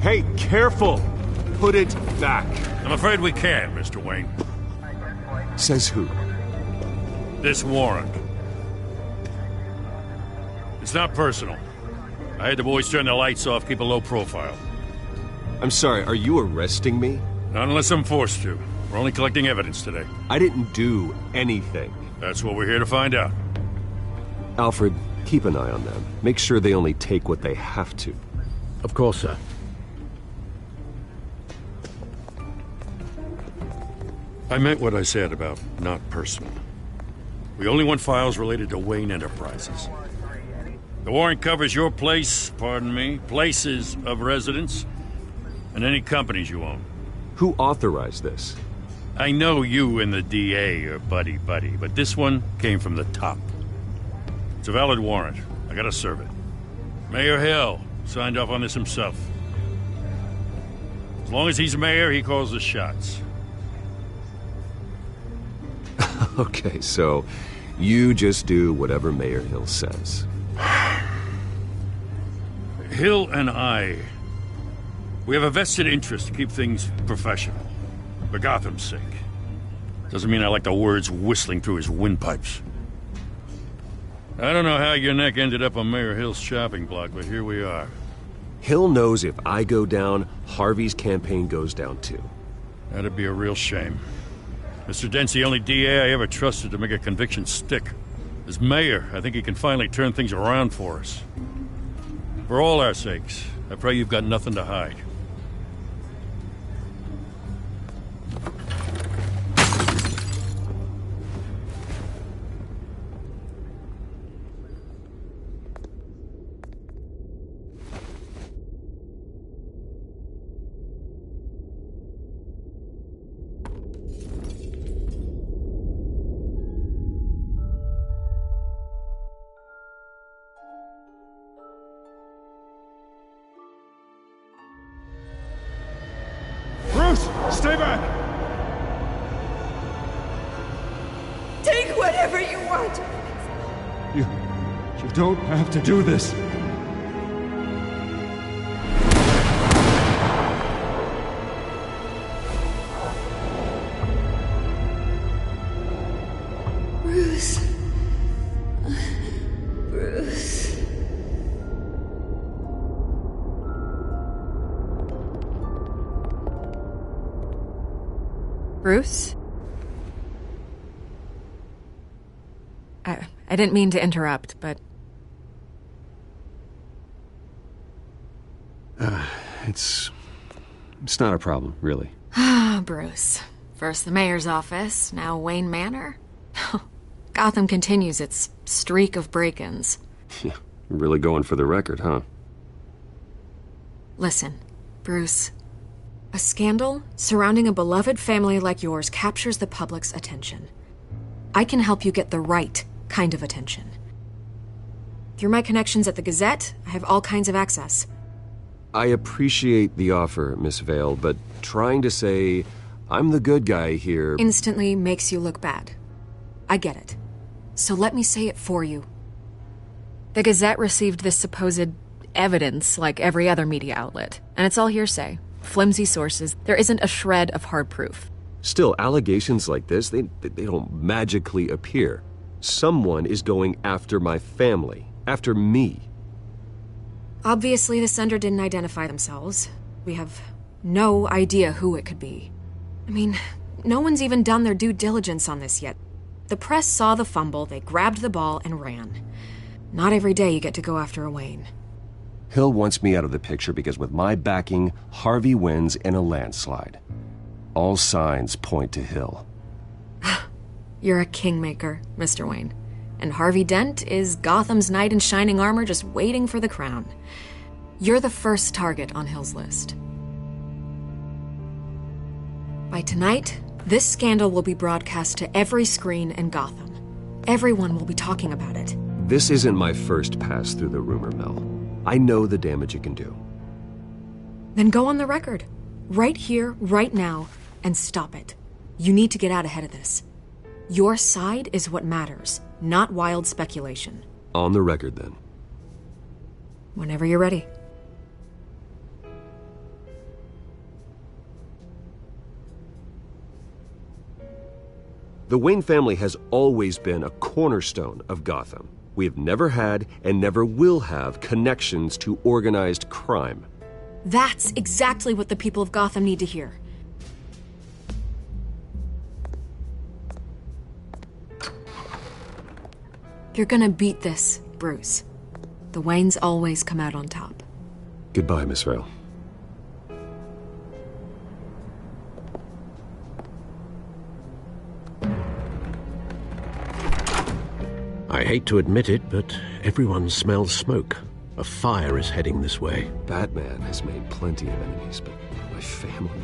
Hey, careful! Put it back. I'm afraid we can't, Mr. Wayne. Says who? This warrant. It's not personal. I had the boys turn the lights off, keep a low profile. I'm sorry, are you arresting me? Not unless I'm forced to. We're only collecting evidence today. I didn't do anything. That's what we're here to find out. Alfred, keep an eye on them. Make sure they only take what they have to. Of course, sir. I meant what I said about not personal. We only want files related to Wayne Enterprises. The warrant covers your place, pardon me, places of residence, and any companies you own. Who authorized this? I know you and the DA are buddy-buddy, but this one came from the top. It's a valid warrant. I gotta serve it. Mayor Hill signed off on this himself. As long as he's mayor, he calls the shots. Okay, so you just do whatever Mayor Hill says. Hill and I, we have a vested interest to keep things professional. For Gotham's sake. Doesn't mean I like the words whistling through his windpipes. I don't know how your neck ended up on Mayor Hill's shopping block, but here we are. Hill knows if I go down, Harvey's campaign goes down too. That'd be a real shame. Mr. Dent's the only DA I ever trusted to make a conviction stick. As mayor, I think he can finally turn things around for us. For all our sakes, I pray you've got nothing to hide. Stay back! Take whatever you want! You don't have to do this. Bruce. Bruce. Bruce? I didn't mean to interrupt, but... It's not a problem, really. Ah, Bruce. First the mayor's office, now Wayne Manor. Gotham continues its streak of break-ins. Yeah, really going for the record, huh? Listen, Bruce. A scandal surrounding a beloved family like yours captures the public's attention. I can help you get the right kind of attention. Through my connections at the Gazette, I have all kinds of access. I appreciate the offer, Miss Vale, but trying to say I'm the good guy here... instantly makes you look bad. I get it. So let me say it for you. The Gazette received this supposed evidence like every other media outlet, and it's all hearsay. Flimsy sources. There isn't a shred of hard proof. Still, allegations like this, they don't magically appear. Someone is going after my family, after me. Obviously, the sender didn't identify themselves. We have no idea who it could be. I mean, no one's even done their due diligence on this yet. The press saw the fumble, they grabbed the ball and ran. Not every day you get to go after a Wayne. Hill wants me out of the picture because with my backing, Harvey wins in a landslide. All signs point to Hill. You're a kingmaker, Mr. Wayne. And Harvey Dent is Gotham's knight in shining armor just waiting for the crown. You're the first target on Hill's list. By tonight, this scandal will be broadcast to every screen in Gotham. Everyone will be talking about it. This isn't my first pass through the rumor mill. I know the damage it can do. Then go on the record. Right here, right now, and stop it. You need to get out ahead of this. Your side is what matters, not wild speculation. On the record, then. Whenever you're ready. The Wayne family has always been a cornerstone of Gotham. We have never had and never will have connections to organized crime. That's exactly what the people of Gotham need to hear. You're gonna beat this, Bruce. The Waynes always come out on top. Goodbye, Miss Vale. I hate to admit it, but everyone smells smoke. A fire is heading this way. Batman has made plenty of enemies, but my family...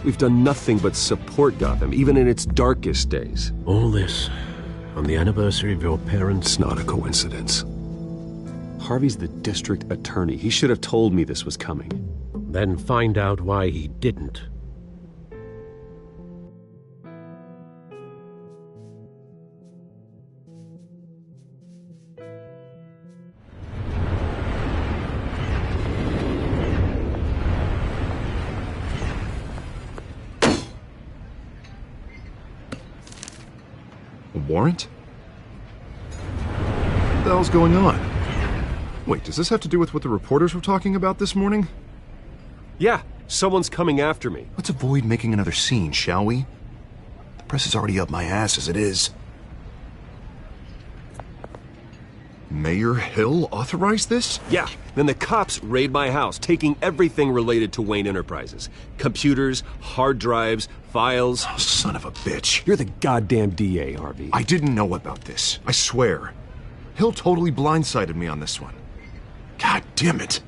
We've done nothing but support Gotham, even in its darkest days. All this on the anniversary of your parents'... It's not a coincidence. Harvey's the district attorney. He should have told me this was coming. Then find out why he didn't. A warrant? What the hell's going on? Wait, does this have to do with what the reporters were talking about this morning? Yeah, someone's coming after me. Let's avoid making another scene, shall we? The press is already up my ass as it is. Mayor Hill authorized this? Yeah, then the cops raid my house, taking everything related to Wayne Enterprises. Computers, hard drives, files. Oh, son of a bitch. You're the goddamn DA, Harvey. I didn't know about this. I swear. Hill totally blindsided me on this one. God damn it.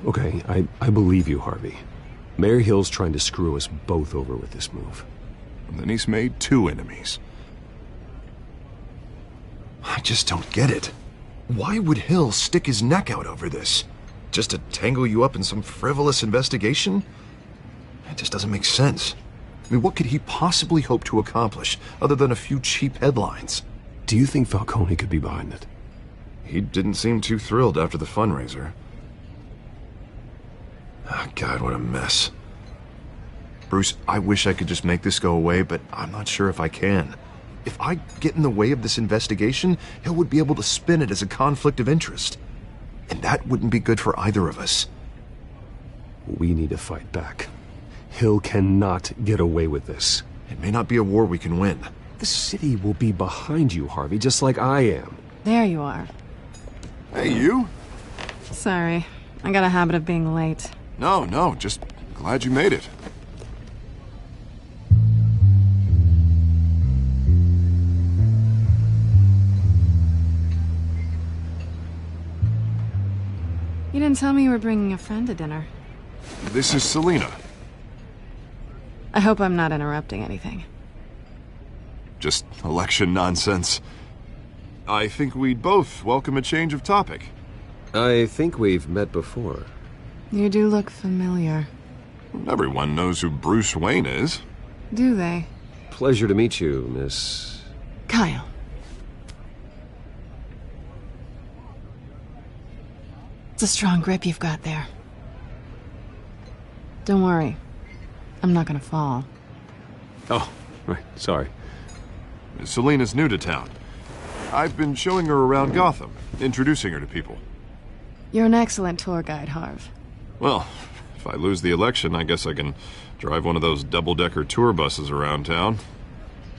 Okay, I believe you, Harvey. Mayor Hill's trying to screw us both over with this move. And then he's made 2 enemies. I just don't get it. Why would Hill stick his neck out over this? Just to tangle you up in some frivolous investigation? It just doesn't make sense. I mean, what could he possibly hope to accomplish other than a few cheap headlines? Do you think Falcone could be behind it? He didn't seem too thrilled after the fundraiser. Oh, God, what a mess. Bruce, I wish I could just make this go away, but I'm not sure if I can. If I get in the way of this investigation, Hill would be able to spin it as a conflict of interest. And that wouldn't be good for either of us. We need to fight back. Hill cannot get away with this. It may not be a war we can win. The city will be behind you, Harvey, just like I am. There you are. Hey, you? Sorry. I got a habit of being late. No, just glad you made it. You didn't tell me you were bringing a friend to dinner. This is Selina. I hope I'm not interrupting anything. Just election nonsense. I think we'd both welcome a change of topic. I think we've met before. You do look familiar. Everyone knows who Bruce Wayne is. Do they? Pleasure to meet you, Miss... Kyle. It's a strong grip you've got there. Don't worry. I'm not gonna fall. Oh, right, sorry. Selina's new to town. I've been showing her around Gotham, introducing her to people. You're an excellent tour guide, Harv. Well, if I lose the election, I guess I can drive one of those double-decker tour buses around town.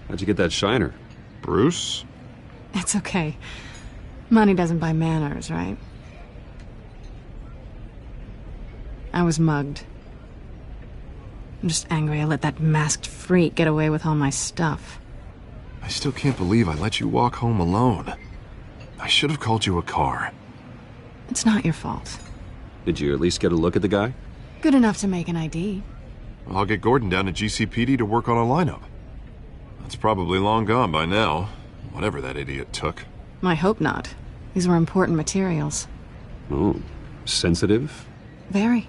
How'd you get that shiner? Bruce? It's okay. Money doesn't buy manners, right? I was mugged. I'm just angry I let that masked freak get away with all my stuff. I still can't believe I let you walk home alone. I should have called you a car. It's not your fault. Did you at least get a look at the guy? Good enough to make an ID. I'll get Gordon down to GCPD to work on a lineup. That's probably long gone by now, whatever that idiot took. I hope not. These were important materials. Ooh, sensitive? Very.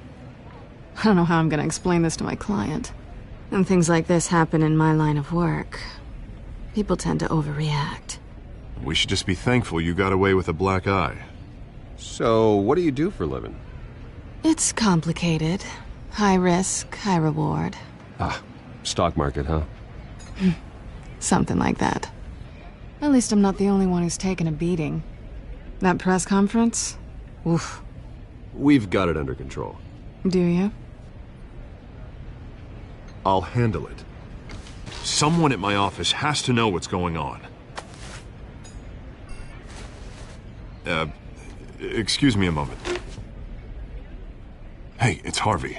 I don't know how I'm gonna explain this to my client. When things like this happen in my line of work, people tend to overreact. We should just be thankful you got away with a black eye. So, what do you do for a living? It's complicated. High risk, high reward. Ah, stock market, huh? Something like that. At least I'm not the only one who's taken a beating. That press conference? Oof. We've got it under control. Do you? I'll handle it. Someone at my office has to know what's going on. Excuse me a moment. Hey, it's Harvey.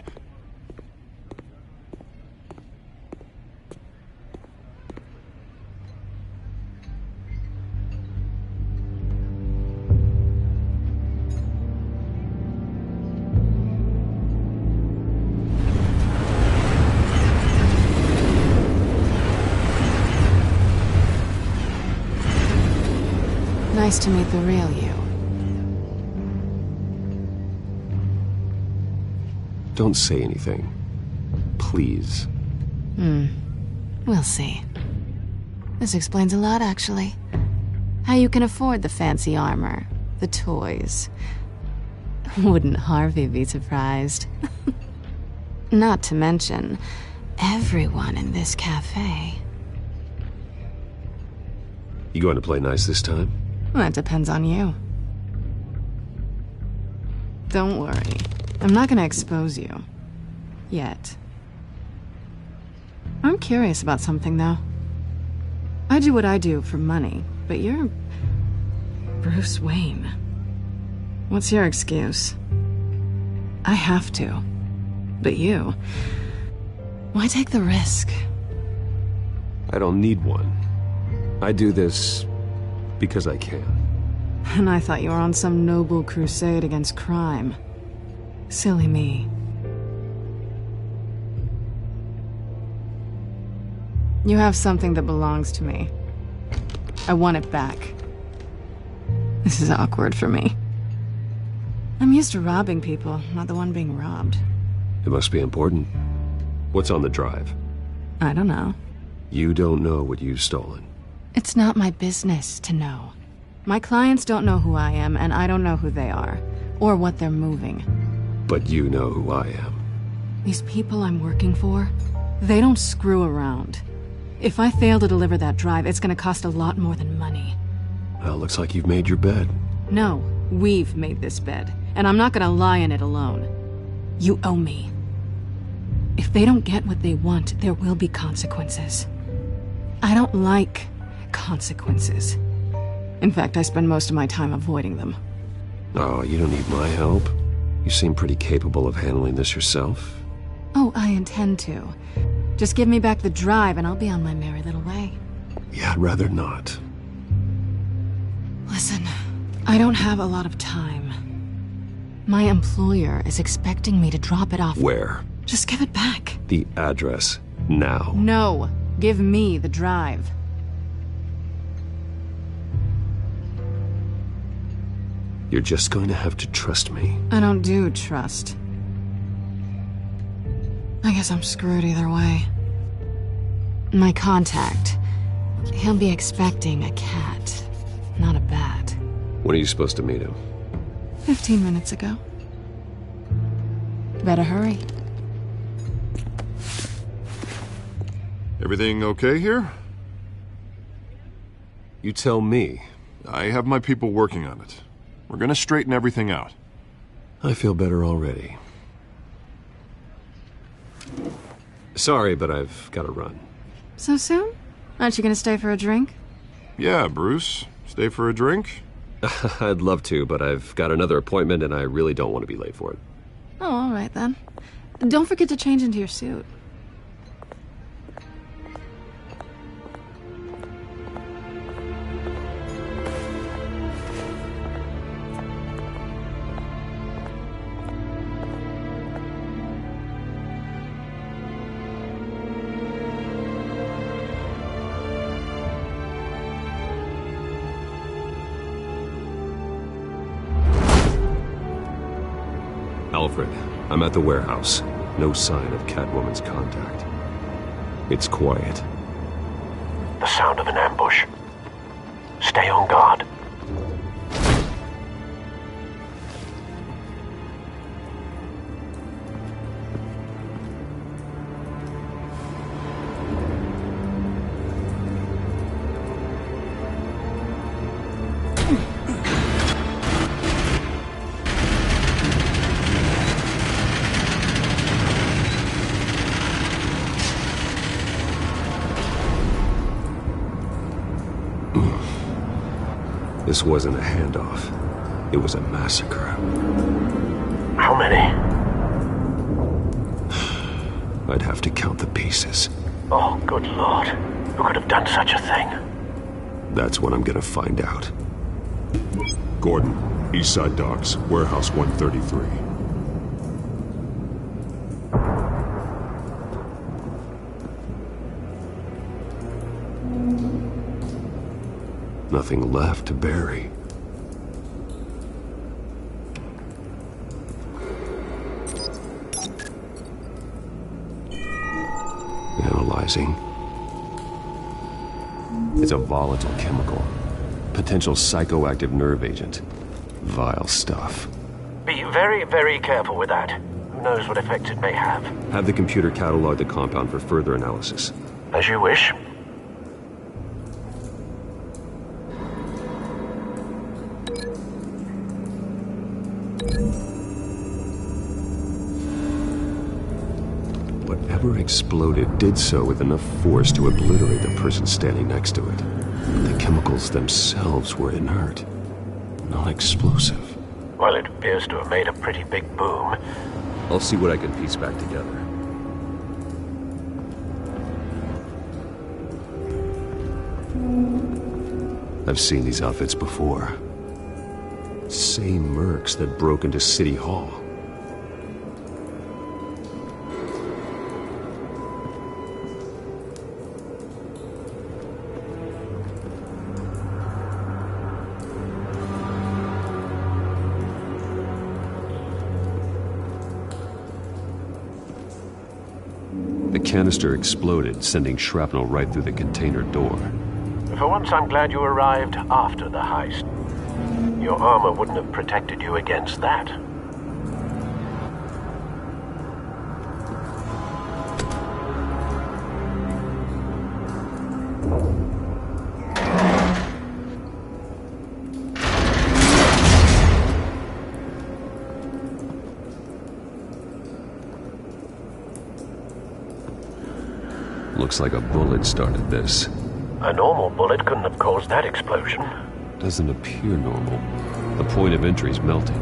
Nice to meet the real you. Don't say anything. Please. We'll see. This explains a lot, actually. How you can afford the fancy armor, the toys. Wouldn't Harvey be surprised? Not to mention, everyone in this cafe. You going to play nice this time? That depends on you. Don't worry. I'm not gonna expose you. Yet. I'm curious about something, though. I do what I do for money, but you're... Bruce Wayne. What's your excuse? I have to. But you... Why take the risk? I don't need one. I do this because I can. And I thought you were on some noble crusade against crime. Silly me. You have something that belongs to me. I want it back. This is awkward for me. I'm used to robbing people, not the one being robbed. It must be important. What's on the drive? I don't know. You don't know what you've stolen. It's not my business to know. My clients don't know who I am, and I don't know who they are, or what they're moving. But you know who I am. These people I'm working for, they don't screw around. If I fail to deliver that drive, it's gonna cost a lot more than money. Well, looks like you've made your bed. No, we've made this bed, and I'm not gonna lie in it alone. You owe me. If they don't get what they want, there will be consequences. I don't like consequences. In fact, I spend most of my time avoiding them. Oh, you don't need my help. You seem pretty capable of handling this yourself. Oh, I intend to. Just give me back the drive and I'll be on my merry little way. Yeah, I'd rather not. Listen, I don't have a lot of time. My employer is expecting me to drop it off. Where? Just give it back. The address, now. No, give me the drive. You're just going to have to trust me. I don't do trust. I guess I'm screwed either way. My contact, he'll be expecting a cat, not a bat. When are you supposed to meet him? 15 minutes ago. Better hurry. Everything okay here? You tell me. I have my people working on it. We're gonna straighten everything out. I feel better already. Sorry, but I've got to run. So soon? Aren't you gonna stay for a drink? Yeah, Bruce. Stay for a drink? I'd love to, but I've got another appointment and I really don't want to be late for it. Oh, all right then. Don't forget to change into your suit. Alfred, I'm at the warehouse. No sign of Catwoman's contact. It's quiet. The sound of an ambush. Stay on guard. This wasn't a handoff. It was a massacre. How many? I'd have to count the pieces. Oh, good Lord. Who could have done such a thing? That's what I'm gonna find out. Gordon, Eastside Docks, Warehouse 133. Nothing left to bury. Analyzing. It's a volatile chemical. Potential psychoactive nerve agent. Vile stuff. Be very, very careful with that. Who knows what effects it may have. Have the computer catalog the compound for further analysis. As you wish. Whatever exploded did so with enough force to obliterate the person standing next to it. But the chemicals themselves were inert, not explosive. Well, it appears to have made a pretty big boom. I'll see what I can piece back together. I've seen these outfits before. Same mercs that broke into City Hall. The canister exploded, sending shrapnel right through the container door. For once, I'm glad you arrived after the heist. Your armor wouldn't have protected you against that. Looks like a bullet started this. A normal bullet couldn't have caused that explosion. Doesn't appear normal. The point of entry's melted.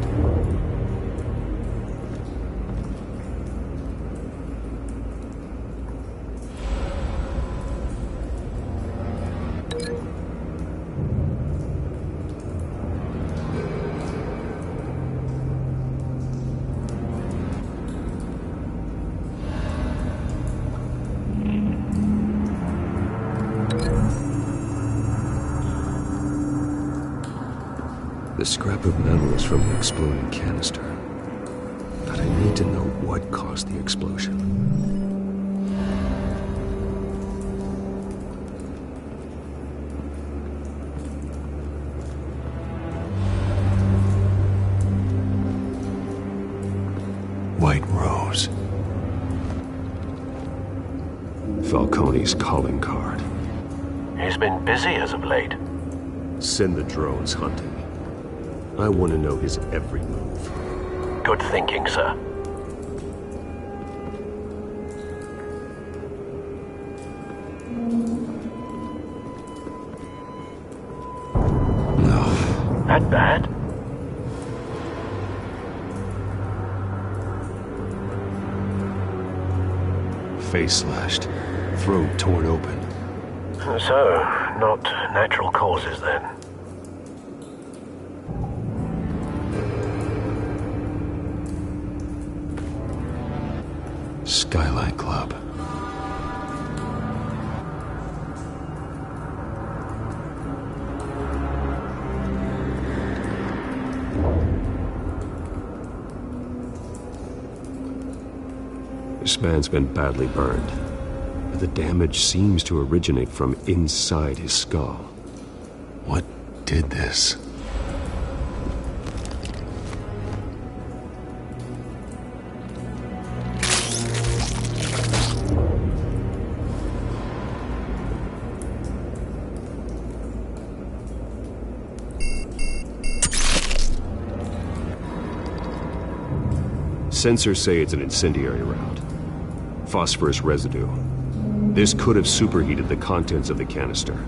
The scrap of metal is from the exploding canister. But I need to know what caused the explosion. White Rose. Falcone's calling card. He's been busy as of late. Send the drones hunting. I want to know his every move. Good thinking, sir. No. That bad? Face slashed. Throat torn open. So, not natural causes then. Skyline Club. This man's been badly burned. But the damage seems to originate from inside his skull. What did this? Sensors say it's an incendiary round. Phosphorus residue. This could have superheated the contents of the canister,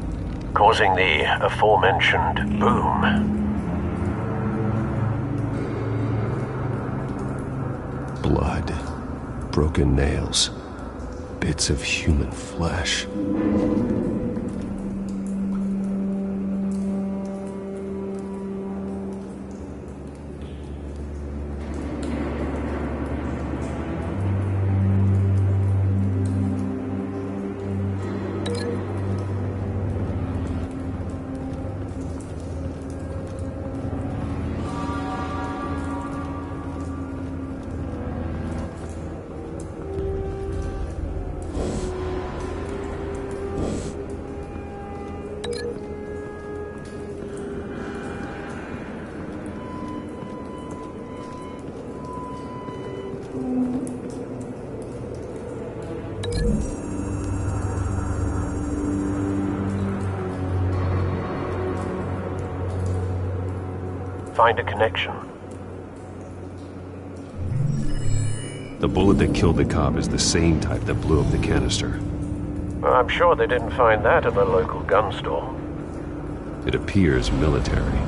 causing the aforementioned boom. Blood, broken nails, bits of human flesh. Find a connection. The bullet that killed the cop is the same type that blew up the canister. I'm sure they didn't find that at the local gun store. It appears military.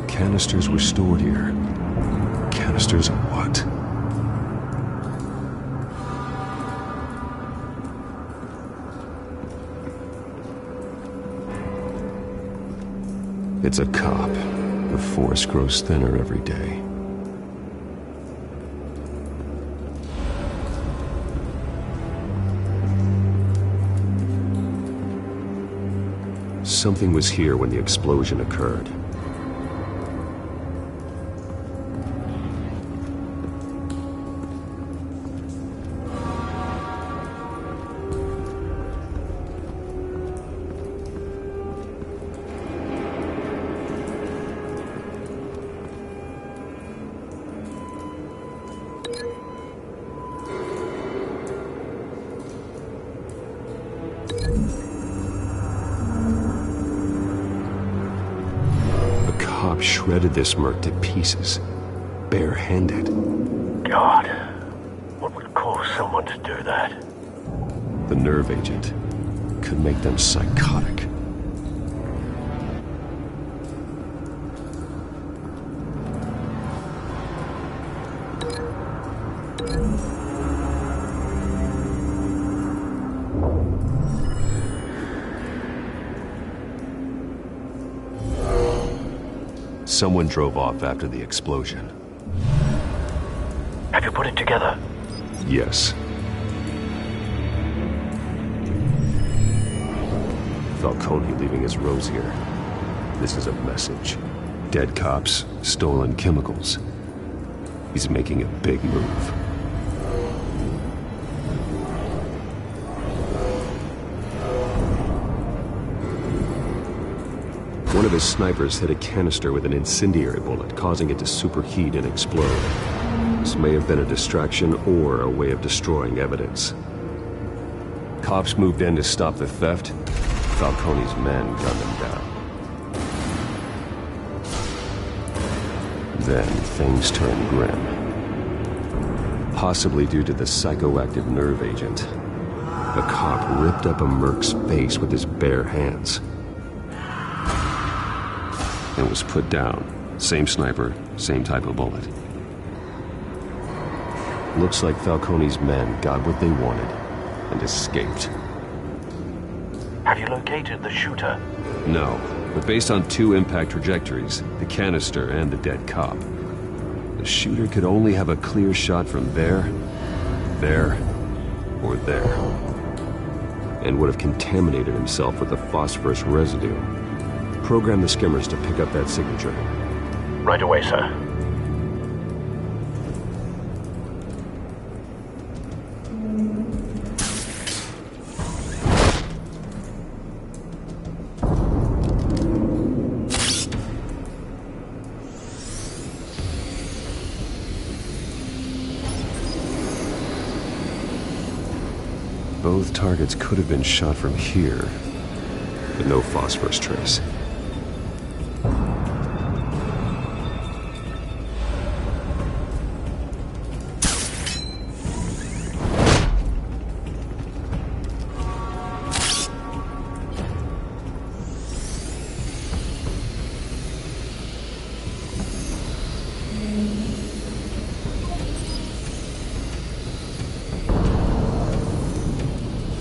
Canisters were stored here. Canisters of what? It's a cop. The force grows thinner every day. Something was here when the explosion occurred. Shredded this merc to pieces, barehanded. God, what would cause someone to do that? The nerve agent could make them psychotic. Someone drove off after the explosion. Have you put it together? Yes. Falcone leaving his rose here. This is a message. Dead cops, stolen chemicals. He's making a big move. One of his snipers hit a canister with an incendiary bullet, causing it to superheat and explode. This may have been a distraction or a way of destroying evidence. Cops moved in to stop the theft. Falcone's men gunned them down. Then things turned grim. Possibly due to the psychoactive nerve agent. A cop ripped up a merc's face with his bare hands. And was put down. Same sniper, same type of bullet. Looks like Falcone's men got what they wanted and escaped. Have you located the shooter? No, but based on 2 impact trajectories, the canister and the dead cop, the shooter could only have a clear shot from there, or there, and would have contaminated himself with the phosphorus residue. Program the skimmers to pick up that signature. Right away, sir. Both targets could have been shot from here, but no phosphorus trace.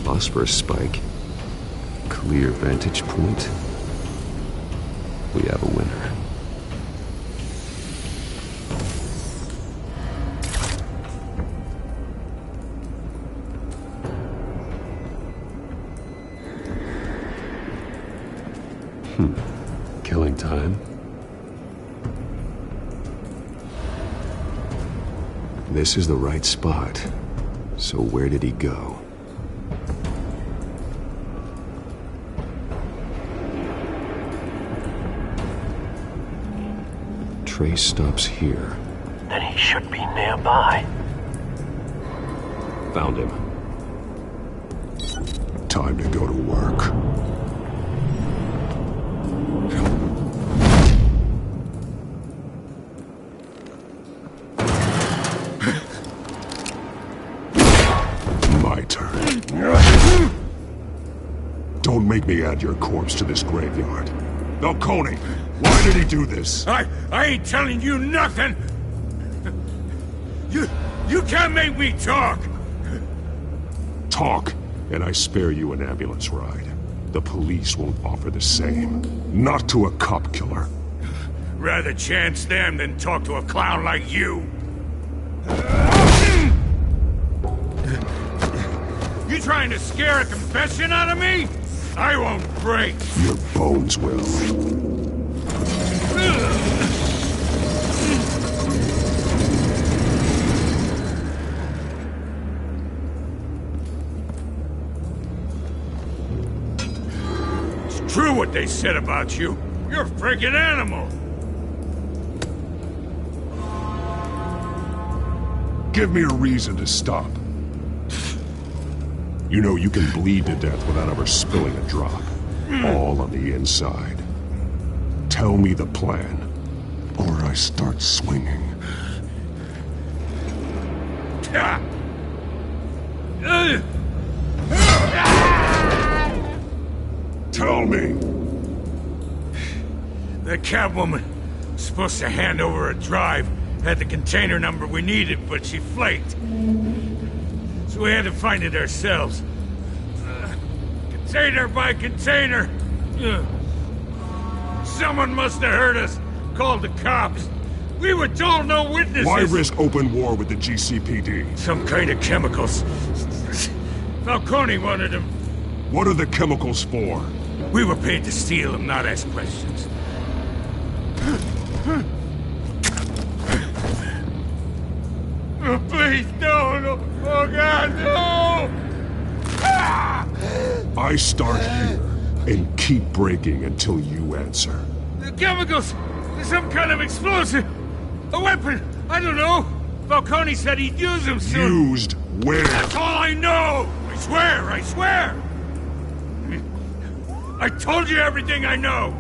Phosphorus spike. Clear vantage point. We have a winner. Killing time. This is the right spot. So where did he go? Trace stops here. Then he should be nearby. Found him. Time to go to work. My turn. Don't make me add your corpse to this graveyard. Falcone, why did he do this? I ain't telling you nothing! You can't make me talk! Talk, and I spare you an ambulance ride. The police won't offer the same. Not to a cop killer. Rather chance them than talk to a clown like you. You trying to scare a confession out of me? I won't break. Your bones will. It's true what they said about you. You're a freaking animal. Give me a reason to stop. You know you can bleed to death without ever spilling a drop. All on the inside. Tell me the plan, or I start swinging. Tell me. The Catwoman was supposed to hand over a drive. Had the container number we needed, but she flaked. So we had to find it ourselves. Container by container. Someone must have heard us. Called the cops. We were told no witnesses. Why risk open war with the GCPD? Some kind of chemicals. Falcone wanted them. What are the chemicals for? We were paid to steal them, not ask questions. Oh, please, no. Oh, God, no! I start here and keep breaking until you answer. The chemicals! Some kind of explosive! A weapon! I don't know! Falcone said he'd use them soon! Used where? That's all I know! I swear! I told you everything I know!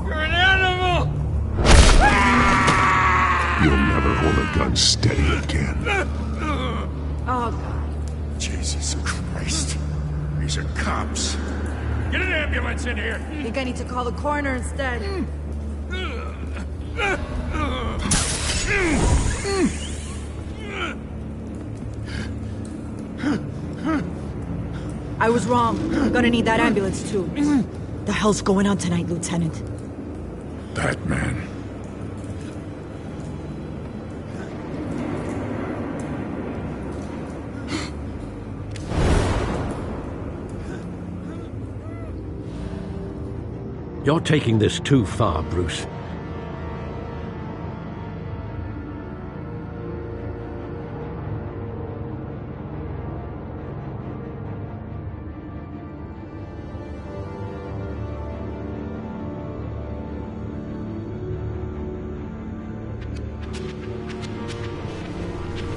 You're an animal! You'll never hold a gun steady again. Oh, God. Jesus Christ. These are cops. Get an ambulance in here! I think I need to call the coroner instead. I was wrong. I'm gonna need that ambulance too. The hell's going on tonight, Lieutenant? That man. You're taking this too far, Bruce.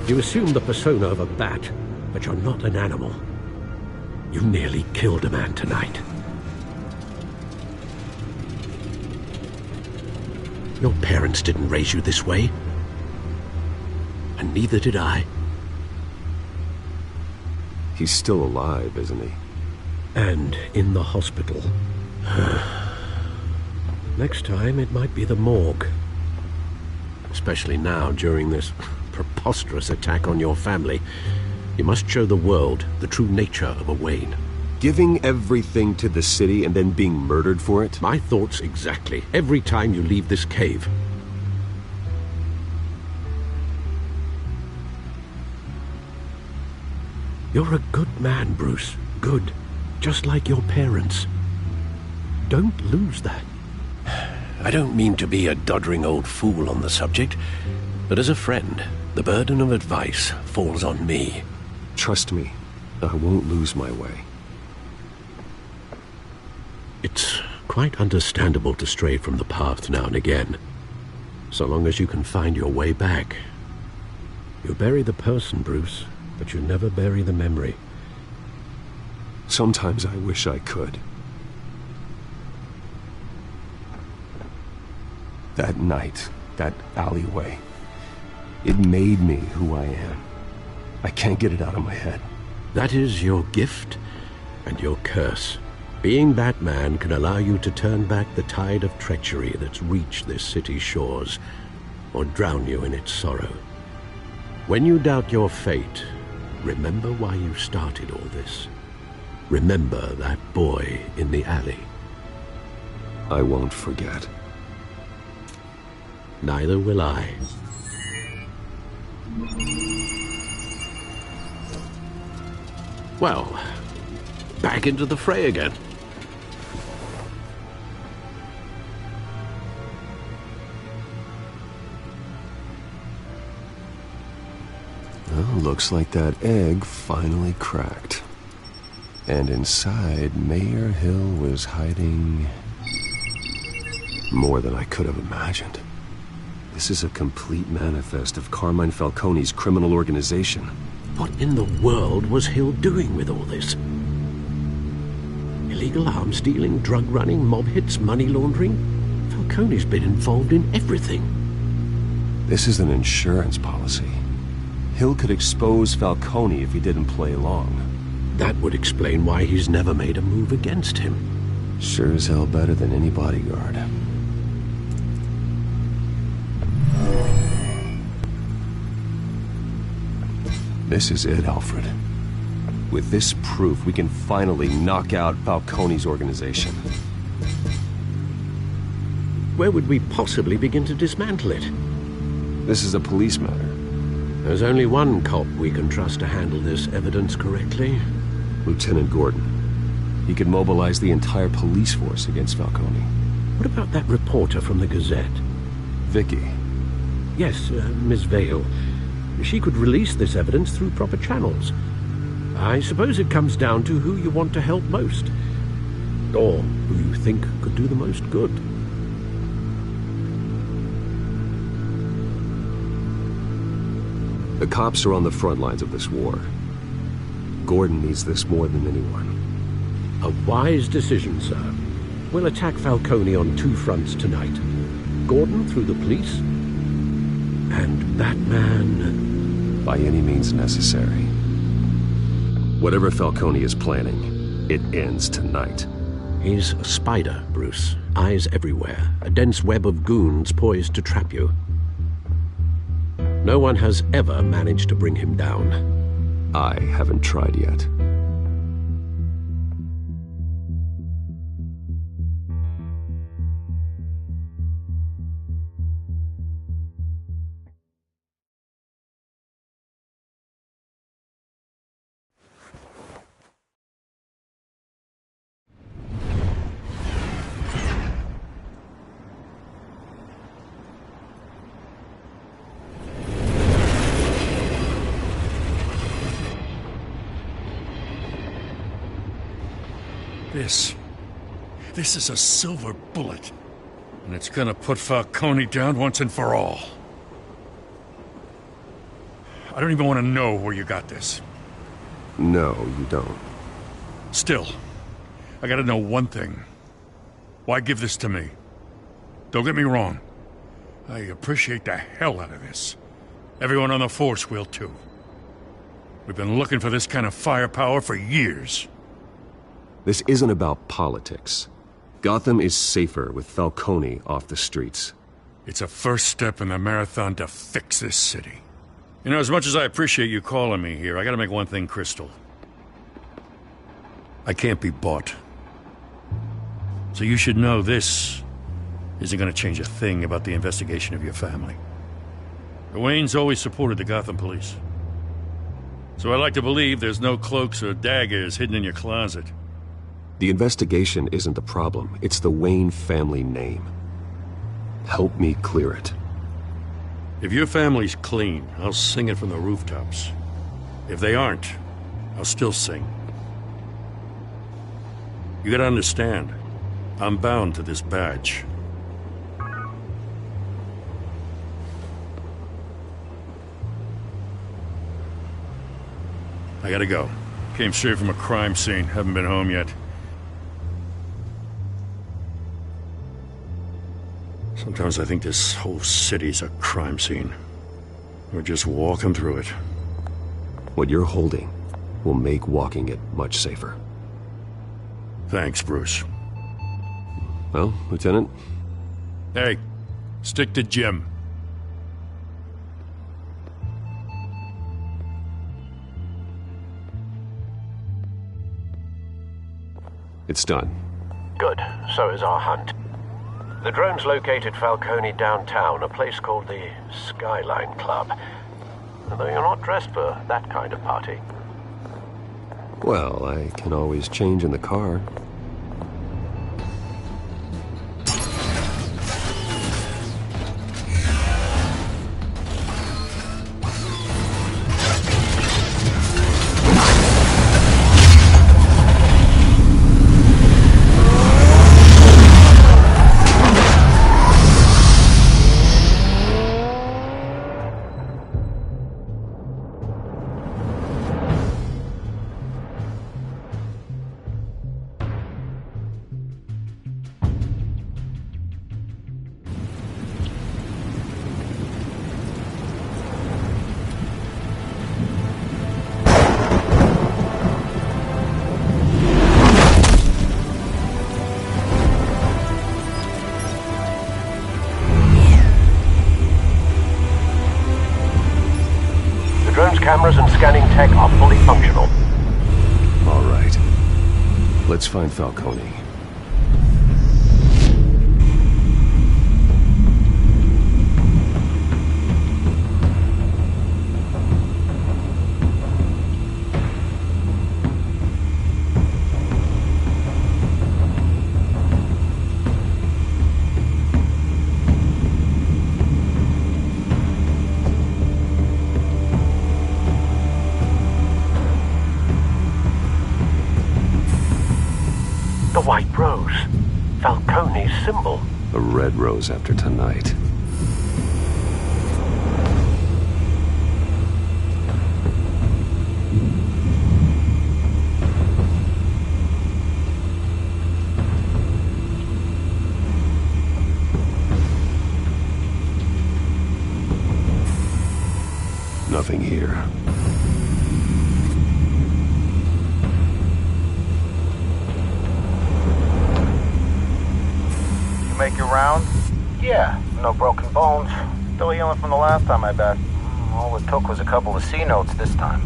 You assume the persona of a bat, but you're not an animal. You nearly killed a man tonight. Your parents didn't raise you this way. And neither did I. He's still alive, isn't he? And in the hospital. Next time, it might be the morgue. Especially now, during this preposterous attack on your family. You must show the world the true nature of a Wayne. Giving everything to the city and then being murdered for it? My thoughts exactly. Every time you leave this cave. You're a good man, Bruce. Good. Just like your parents. Don't lose that. I don't mean to be a doddering old fool on the subject, but as a friend, the burden of advice falls on me. Trust me, I won't lose my way. It's quite understandable to stray from the path now and again, so long as you can find your way back. You bury the person, Bruce, but you never bury the memory. Sometimes I wish I could. That night, that alleyway, it made me who I am. I can't get it out of my head. That is your gift and your curse. Being Batman can allow you to turn back the tide of treachery that's reached this city's shores, or drown you in its sorrow. When you doubt your fate, remember why you started all this. Remember that boy in the alley. I won't forget. Neither will I. Well, back into the fray again. Well, looks like that egg finally cracked. And inside, Mayor Hill was hiding more than I could have imagined. This is a complete manifest of Carmine Falcone's criminal organization. What in the world was Hill doing with all this? Illegal arms dealing, drug running, mob hits, money laundering? Falcone's been involved in everything. This is an insurance policy. Hill could expose Falcone if he didn't play along. That would explain why he's never made a move against him. Sure as hell better than any bodyguard. This is it, Alfred. With this proof, we can finally knock out Falcone's organization. Where would we possibly begin to dismantle it? This is a police matter. There's only one cop we can trust to handle this evidence correctly. Lieutenant Gordon. He could mobilize the entire police force against Falcone. What about that reporter from the Gazette? Vicky. Yes, Miss Vale. She could release this evidence through proper channels. I suppose it comes down to who you want to help most. Or who you think could do the most good. The cops are on the front lines of this war. Gordon needs this more than anyone. A wise decision, sir. We'll attack Falcone on two fronts tonight. Gordon through the police, and Batman... by any means necessary. Whatever Falcone is planning, it ends tonight. He's a spider, Bruce. Eyes everywhere. A dense web of goons poised to trap you. No one has ever managed to bring him down. I haven't tried yet. this. This is a silver bullet. And it's gonna put Falcone down once and for all. I don't even want to know where you got this. No, you don't. Still, I gotta know one thing. Why give this to me? Don't get me wrong. I appreciate the hell out of this. Everyone on the force will too. We've been looking for this kind of firepower for years. This isn't about politics. Gotham is safer with Falcone off the streets. It's a first step in the marathon to fix this city. You know, as much as I appreciate you calling me here, I gotta make one thing crystal. I can't be bought. So you should know this isn't gonna change a thing about the investigation of your family. The Waynes always supported the Gotham police. So I like to believe there's no cloaks or daggers hidden in your closet. The investigation isn't the problem. It's the Wayne family name. Help me clear it. If your family's clean, I'll sing it from the rooftops. If they aren't, I'll still sing. You gotta understand, I'm bound to this badge. I gotta go. Came straight from a crime scene. Haven't been home yet. Sometimes I think this whole city's a crime scene. We're just walking through it. What you're holding will make walking it much safer. Thanks, Bruce. Well, Lieutenant? Hey, stick to Jim. It's done. Good. So is our hunt. The drones located Falcone downtown, a place called the Skyline Club. Although you're not dressed for that kind of party. Well, I can always change in the car. Cameras and scanning tech are fully functional. All right. Let's find Falcone. White rose. Falcone's symbol. A red rose after tonight. Nothing here. Make your round? Yeah, no broken bones. Still healing from the last time, I bet. All it took was a couple of C notes this time.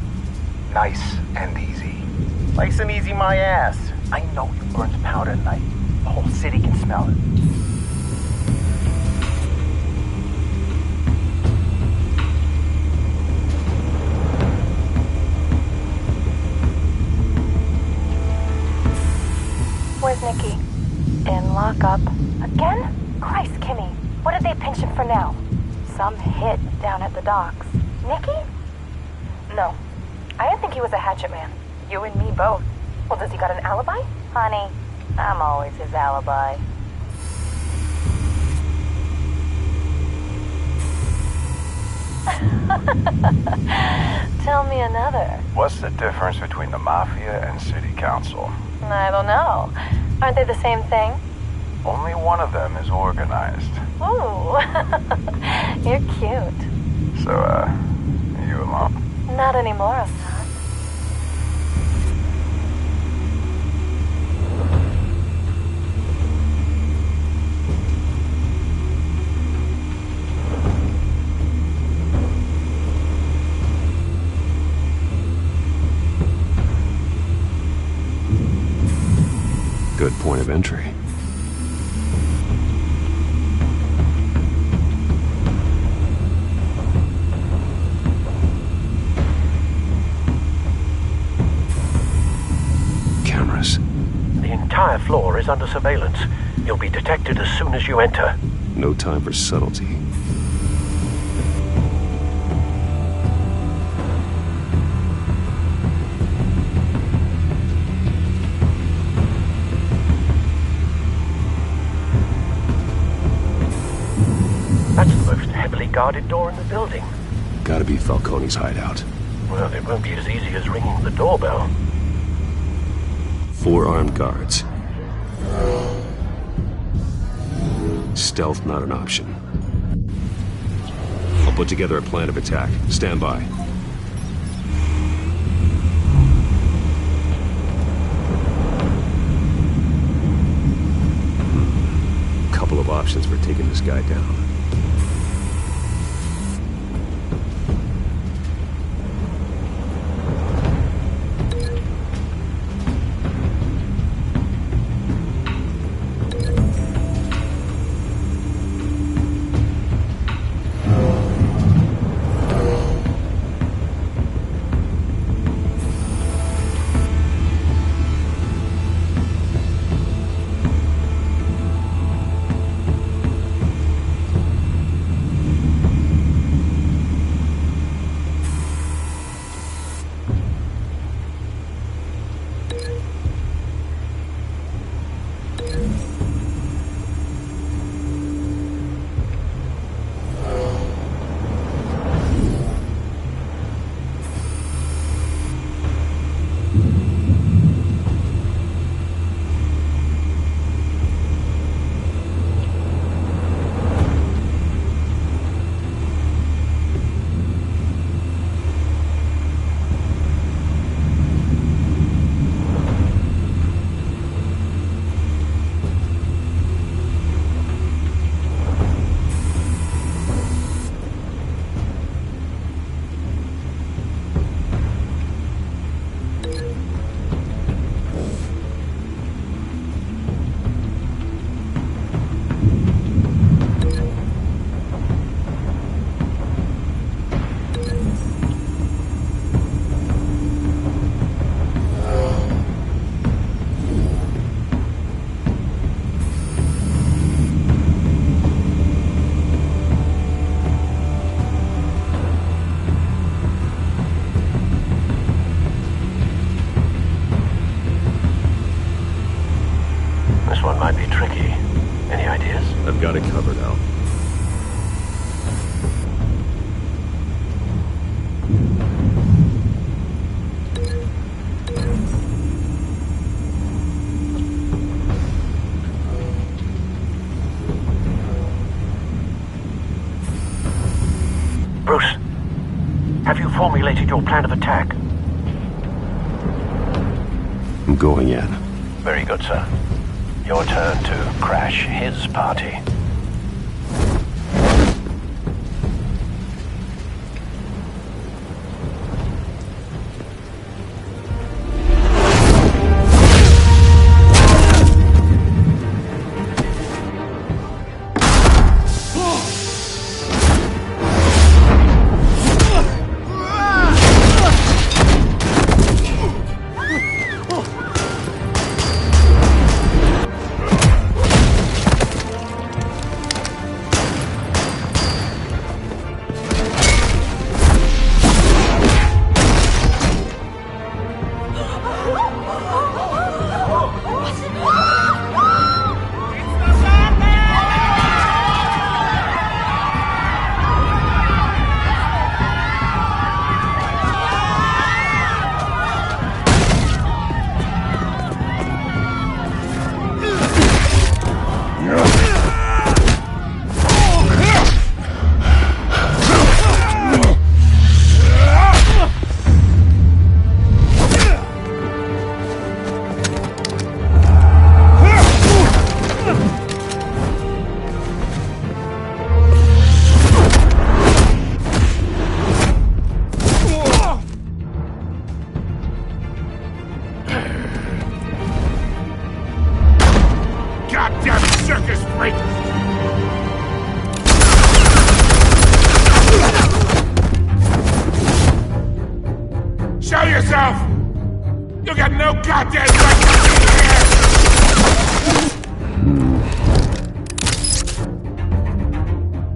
Nice and easy. Nice and easy my ass. I know you burned powder tonight. The whole city can smell it. Where's Nikki? In lockup. Again? Christ, Kimmy. What did they pinch him for now? Some hit down at the docks. Nikki? No. I didn't think he was a hatchet man. You and me both. Well, does he got an alibi? Honey, I'm always his alibi. Tell me another. What's the difference between the Mafia and City Council? I don't know. Aren't they the same thing? Only one of them is organized. Ooh, you're cute. So, you alone? Not anymore, Assad. Good point of entry. Cameras. The entire floor is under surveillance. You'll be detected as soon as you enter. No time for subtlety. That's the most heavily guarded door in the building. Gotta be Falcone's hideout. Well, it won't be as easy as ringing the doorbell. 4 armed guards. Stealth not an option. I'll put together a plan of attack. Stand by. Couple of options for taking this guy down. This one might be tricky. Any ideas? I've got it covered, Al. Bruce, have you formulated your plan of attack? I'm going in. Very good, sir. Your turn to crash his party. Wait! Show yourself! You got no goddamn right to be here!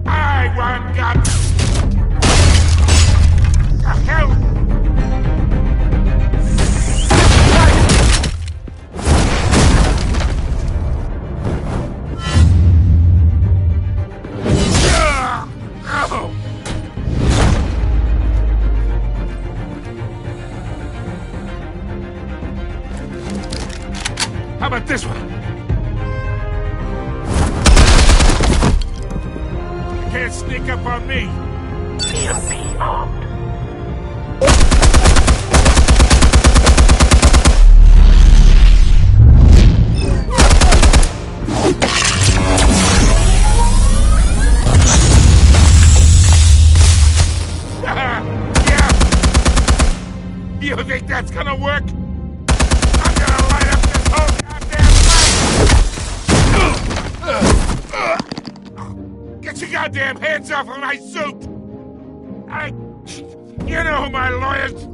I want God. The hell? How about this one? You can't sneak up on me. EMP armed. Yeah. You think that's gonna work? I'm gonna light up this whole goddamn place! Get your goddamn hands off of my suit! You know who my lawyers...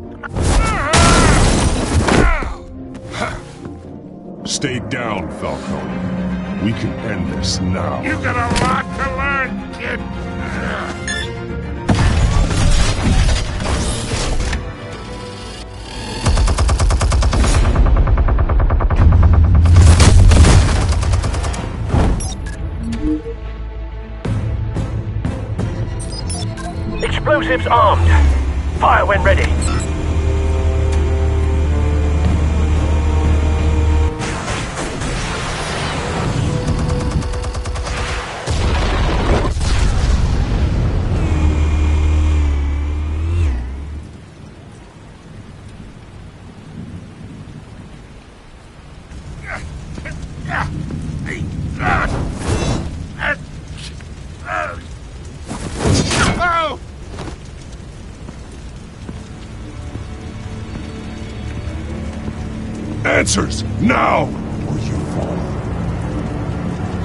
Stay down, Falcone. We can end this now. You got a lot to learn, kid. Explosives armed. Fire when ready. Oh! Answers, now! Or you fall.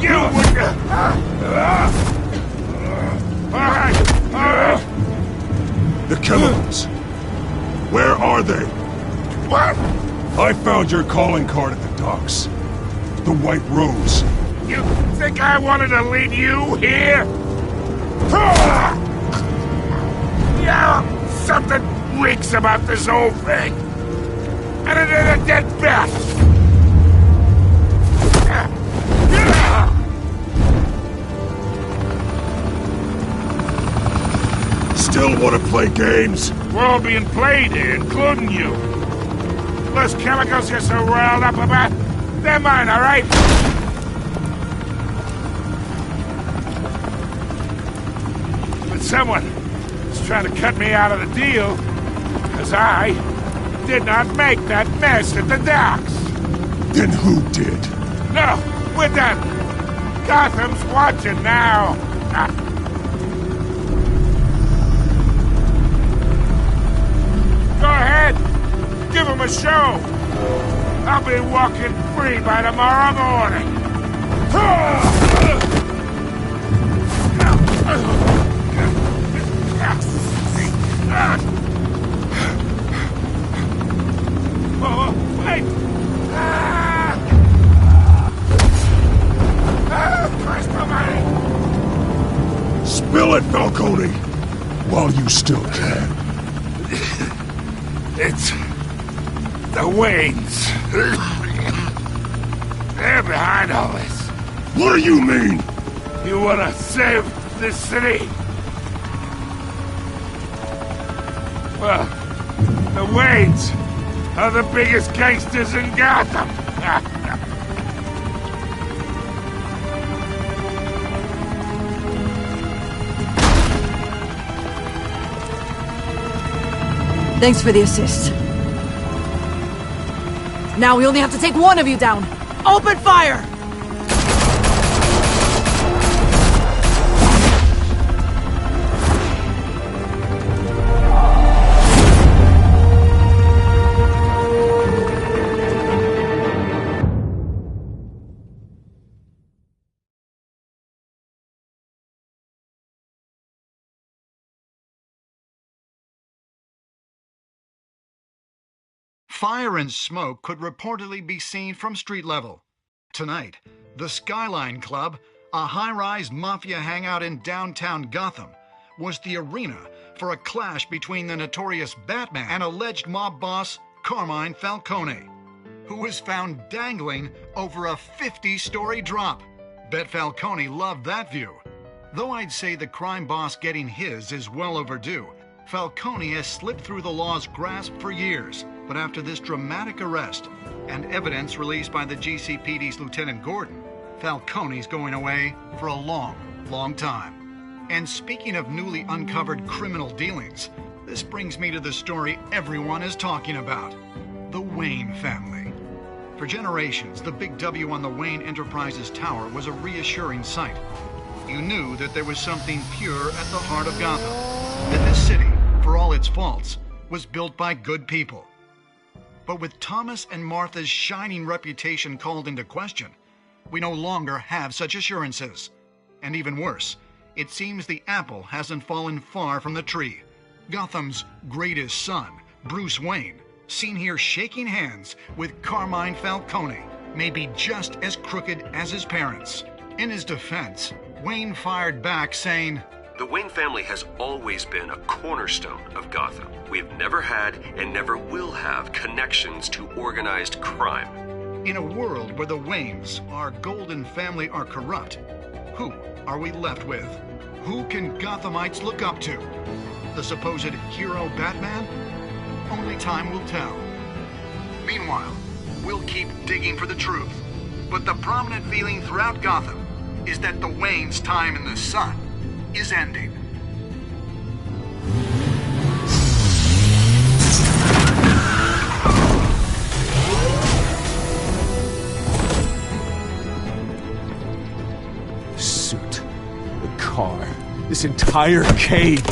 You would... Alright! The chemicals. Where are they? What? I found your calling card at the docks. The White Rose. You think I wanted to leave you here? Yeah, something reeks about this whole thing. And it is a dead bat. Still want to play games? We're all being played here, including you. Those chemicals you're so riled up about, they're mine, all right? But someone is trying to cut me out of the deal, because I did not make that mess at the docks. Then who did? No, we're done. Gotham's watching now. Go ahead. Give him a show. I'll be walking free by tomorrow morning. Oh, wait! Christ almighty! Spill it, Falcone! While you still can. It's... the Waynes. They're behind all this. What do you mean? You wanna save this city? Well, the Waynes are the biggest gangsters in Gotham. Thanks for the assist. Now we only have to take one of you down. Open fire! Fire and smoke could reportedly be seen from street level. Tonight, the Skyline Club, a high-rise mafia hangout in downtown Gotham, was the arena for a clash between the notorious Batman and alleged mob boss Carmine Falcone, who was found dangling over a 50-story drop. Bet Falcone loved that view. Though I'd say the crime boss getting his is well overdue, Falcone has slipped through the law's grasp for years. But after this dramatic arrest and evidence released by the GCPD's Lieutenant Gordon, Falcone's going away for a long, long time. And speaking of newly uncovered criminal dealings, this brings me to the story everyone is talking about: the Wayne family. For generations, the big W on the Wayne Enterprises Tower was a reassuring sight. You knew that there was something pure at the heart of Gotham, that this city, for all its faults, was built by good people. But with Thomas and Martha's shining reputation called into question, we no longer have such assurances. And even worse, it seems the apple hasn't fallen far from the tree. Gotham's greatest son, Bruce Wayne, seen here shaking hands with Carmine Falcone, may be just as crooked as his parents. In his defense, Wayne fired back saying, "The Wayne family has always been a cornerstone of Gotham. We have never had and never will have connections to organized crime." In a world where the Waynes, our golden family, are corrupt, who are we left with? Who can Gothamites look up to? The supposed hero Batman? Only time will tell. Meanwhile, we'll keep digging for the truth. But the prominent feeling throughout Gotham is that the Waynes' time in the sun is ending. The suit, the car, this entire cave.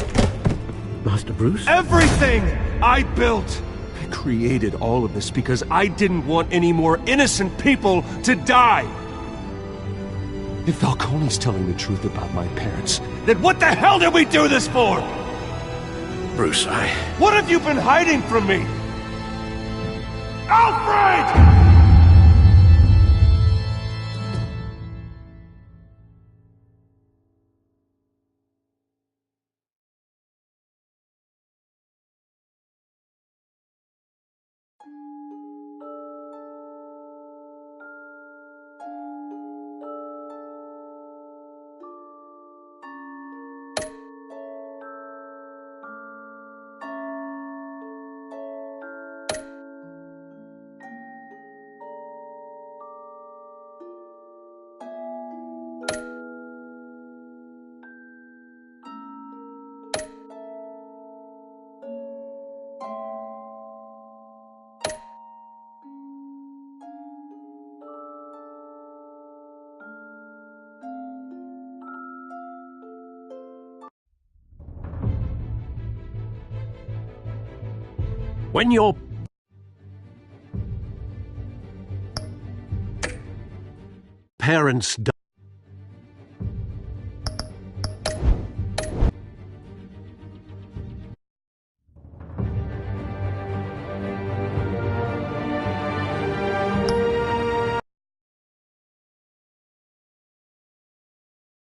Master Bruce? Everything I built! I created all of this because I didn't want any more innocent people to die! If Falcone's telling the truth about my parents, then what the hell did we do this for? Bruce, What have you been hiding from me? Alfred! When your parents died,